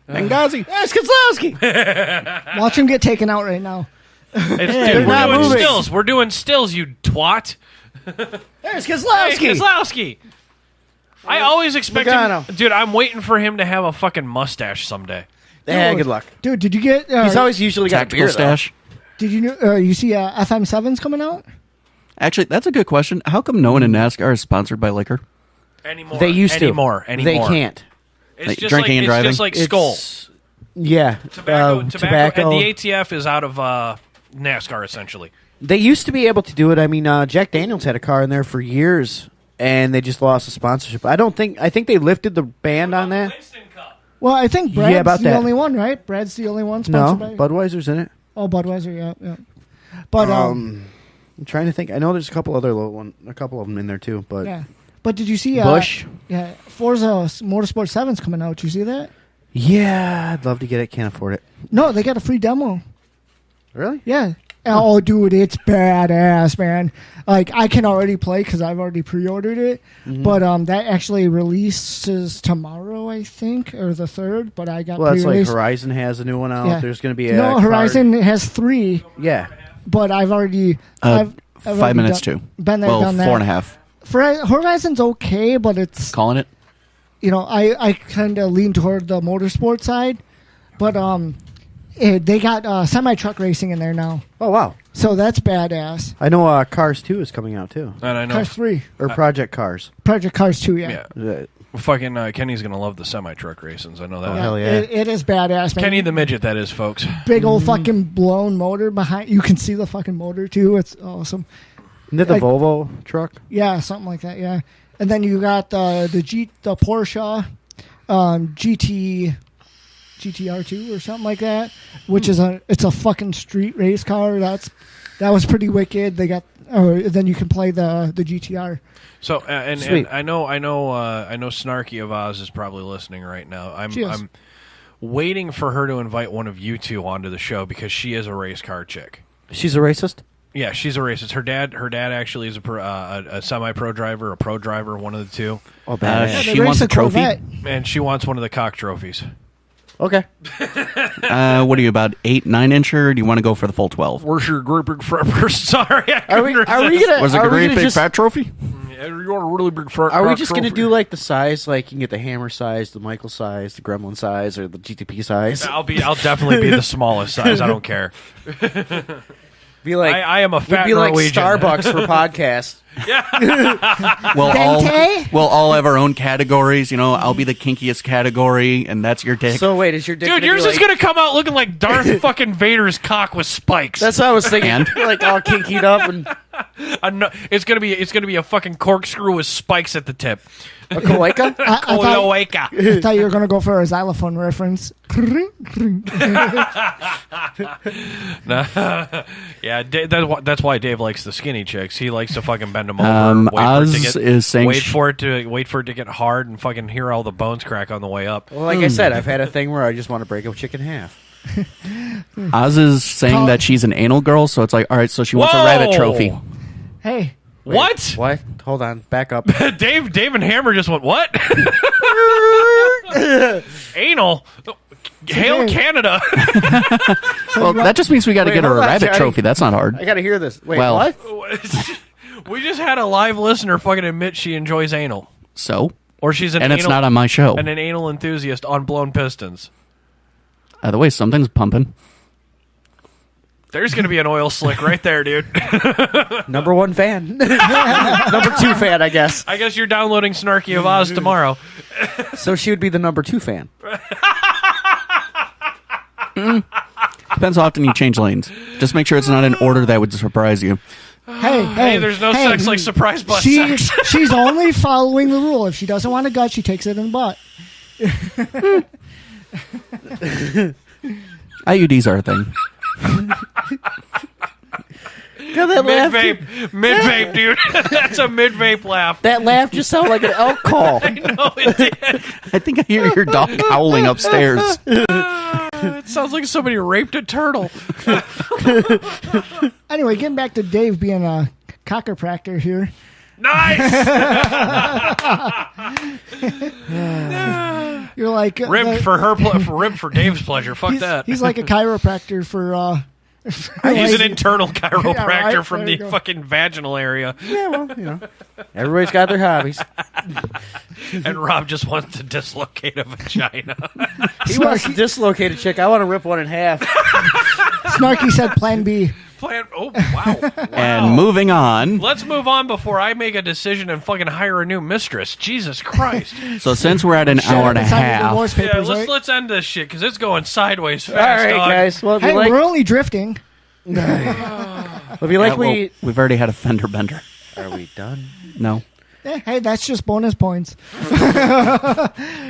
Benghazi. There's Kozlowski. Watch him get taken out right now. Dude, we're not doing moving. stills. We're doing stills, you twat. There's Hey, Kozlowski. Kozlowski. I always expect Logano. him... Dude, I'm waiting for him to have a fucking mustache someday. Yeah, good luck. Dude, did you get? He's always usually got a Tactical beard. stash. Did you you see FM7's coming out? Actually, that's a good question. How come no one in NASCAR is sponsored by liquor? Anymore. They used to. Anymore. They can't. It's Like just drinking and it's driving? just like Skull. It's- Yeah. Tobacco. And the ATF is out of NASCAR, essentially. They used to be able to do it. I mean, Jack Daniels had a car in there for years, and they just lost the sponsorship. I think they lifted the ban on that. Well, I think Brad's about the that. only one, right? Brad's the only one No, sponsored by. Budweiser's in it. Oh, Budweiser, yeah. But I'm trying to think. I know there's a couple other a couple of them in there too. But yeah. But did you see Bush? Yeah, Forza Motorsport 7's coming out. Did you see that? Yeah, I'd love to get it. Can't afford it. No, they got a free demo. Really? Yeah. Oh, dude, it's badass, man. Like, I can already play because I've already pre-ordered it. Mm-hmm. But that actually releases tomorrow, I think, or the 3rd. But I got Well, that's like pre-released. Horizon has a new one out. Yeah. There's going to be a No, Horizon has 3, Yeah. but I've already... I've 5 already minutes done, too. Been there, Well, done that. 4.5. For Horizon's okay, but it's... Calling it. You know, I kind of lean toward the motorsport side. But they got semi-truck racing in there now. Oh wow. So that's badass. I know Cars 2 is coming out too, And I know. Cars 3. or Project Cars. Project Cars 2, yeah. Yeah. Fucking Kenny's going to love the semi-truck racings. I know that. Yeah, Hell yeah. it is badass, man. Kenny the midget, that is, folks. Big old fucking blown motor behind. You can see the fucking motor too. It's awesome. Isn't it the Like- Volvo truck? Yeah, something like that. Yeah, and then you got the Porsche GTR2 or something like that, which is it's a fucking street race car. That was pretty wicked. They got. Then you can play the GTR. So and Sweet. I know Snarky of Oz is probably listening right now. She is. I'm waiting for her to invite one of you two onto the show because she is a race car chick. She's a racist. Yeah, she's a racist. Her dad actually is a semi-pro driver, a pro driver, one of the two, Oh, badass. They She race wants a trophy. Corvette. and she wants one of the cock trophies. Okay. What are you, about 8, 9-incher? Or do you want to go for the full 12? Where's your great big fat? Sorry, Are we gonna? Was it are a we great gonna big just, fat trophy? You want a really big fat? Are we cock just gonna trophy? do like the size? Like you can get the Hammer size, the Michael size, the Gremlin size, or the GTP size. I'll definitely be the smallest size. I don't care. Be like I am a fat We'd be like Norwegian. Starbucks for podcasts. We'll all have our own categories. You know, I'll be the kinkiest category, and that's your dick. So wait, is your dick? Dude, gonna yours be is like, gonna come out looking like Darth fucking Vader's cock with spikes. That's what I was thinking. And? Like all kinkied up and It's gonna be a fucking corkscrew with spikes at the tip. a cloaca. I thought you were gonna go for a xylophone reference. Yeah, that's why Dave likes the skinny chicks. He likes to fucking bend them over. Oz is saying wait for it to get hard and fucking hear all the bones crack on the way up. Well, like I said, I've had a thing where I just want to break a chick in half. Oz is saying that she's an anal girl, so it's like, all right, so she wants Whoa! a rabbit trophy. Hey, What? What? Hold on, back up. Dave and Hammer just went what? Anal. Hail Dave. Canada. Well, that just means we got to Wait, get her a hold on, rabbit Johnny. trophy. That's not hard. I gotta hear this. Wait, Well- what? We just had a live listener fucking admit she enjoys anal, So, or she's an and it's anal, not on my show. and an anal enthusiast on Blown Pistons. Either way, something's pumping. There's going to be an oil slick right there, dude. Number 1 fan. Number 2 fan, I guess. I guess you're downloading Snarky of Oz tomorrow. So she would be the number 2 fan. Depends how often you change lanes. Just make sure it's not in order that would surprise you. Hey, there's no sex like surprise butt sex. She's only following the rule. If she doesn't want a gut, she takes it in the butt. IUDs are a thing. Mid-vape, dude. That's a mid-vape laugh. That laugh just sounded like an elk call. I know it did. I think I hear your dog howling upstairs. It sounds like somebody raped a turtle. Anyway, getting back to Dave being a chiropractor here. Nice. You're like Ribbed for Dave's pleasure. Fuck that. He's like a chiropractor for. He's an internal chiropractor Yeah, right. from There the you go. fucking vaginal area. Yeah, well, everybody's got their hobbies. And Rob just wants to dislocate a vagina. He wants to dislocate a chick. I want to rip one in half. Snarky said Plan B. Oh, wow. And moving on. Let's move on before I make a decision and fucking hire a new mistress. Jesus Christ. So since we're at an hour and a It's on the half, divorce papers, right? Let's end this shit because it's going sideways All fast. right, dog. guys. Well, if you Hey, like, we're only drifting. if you like, we've already had a fender bender. are we done? No. Hey, that's just bonus points.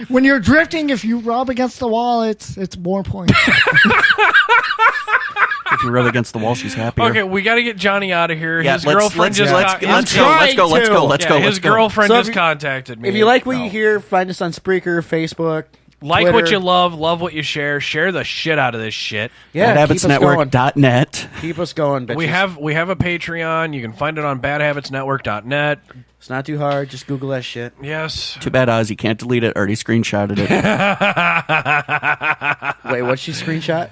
When you're drifting, if you rub against the wall, it's more points. If you rub against the wall, she's happier. Okay, we got to get Johnny out of here. Yeah, His girlfriend just let's got- go. His girlfriend So if just you- contacted me. If you like what you hear, find us on Spreaker, Facebook. Like Twitter. what you love what you share the shit out of this shit. Yeah, keep us going. BadHabitsNetwork.net. Keep us going, bitches. We have a Patreon. You can find it on badhabitsnetwork.net. It's not too hard. Just Google that shit. Yes. Too bad, Oz. You can't delete it. Already screenshotted it. Wait, what'd she screenshot?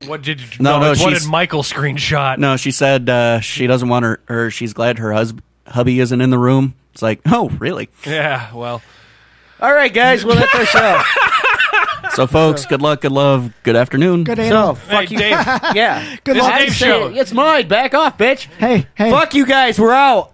What did you, No, it's what she's- did Michael screenshot? No, she said she doesn't want her she's glad her hubby isn't in the room. It's like, oh, really? Yeah, well. All right, guys. Well, that's our show. So, folks, good luck, good love, good afternoon. Good So, animal. fuck Hey, you. Dave. Yeah. Good This luck. is Dave's Say show. it. It's mine. Back off, bitch. Hey. Fuck you guys. We're out.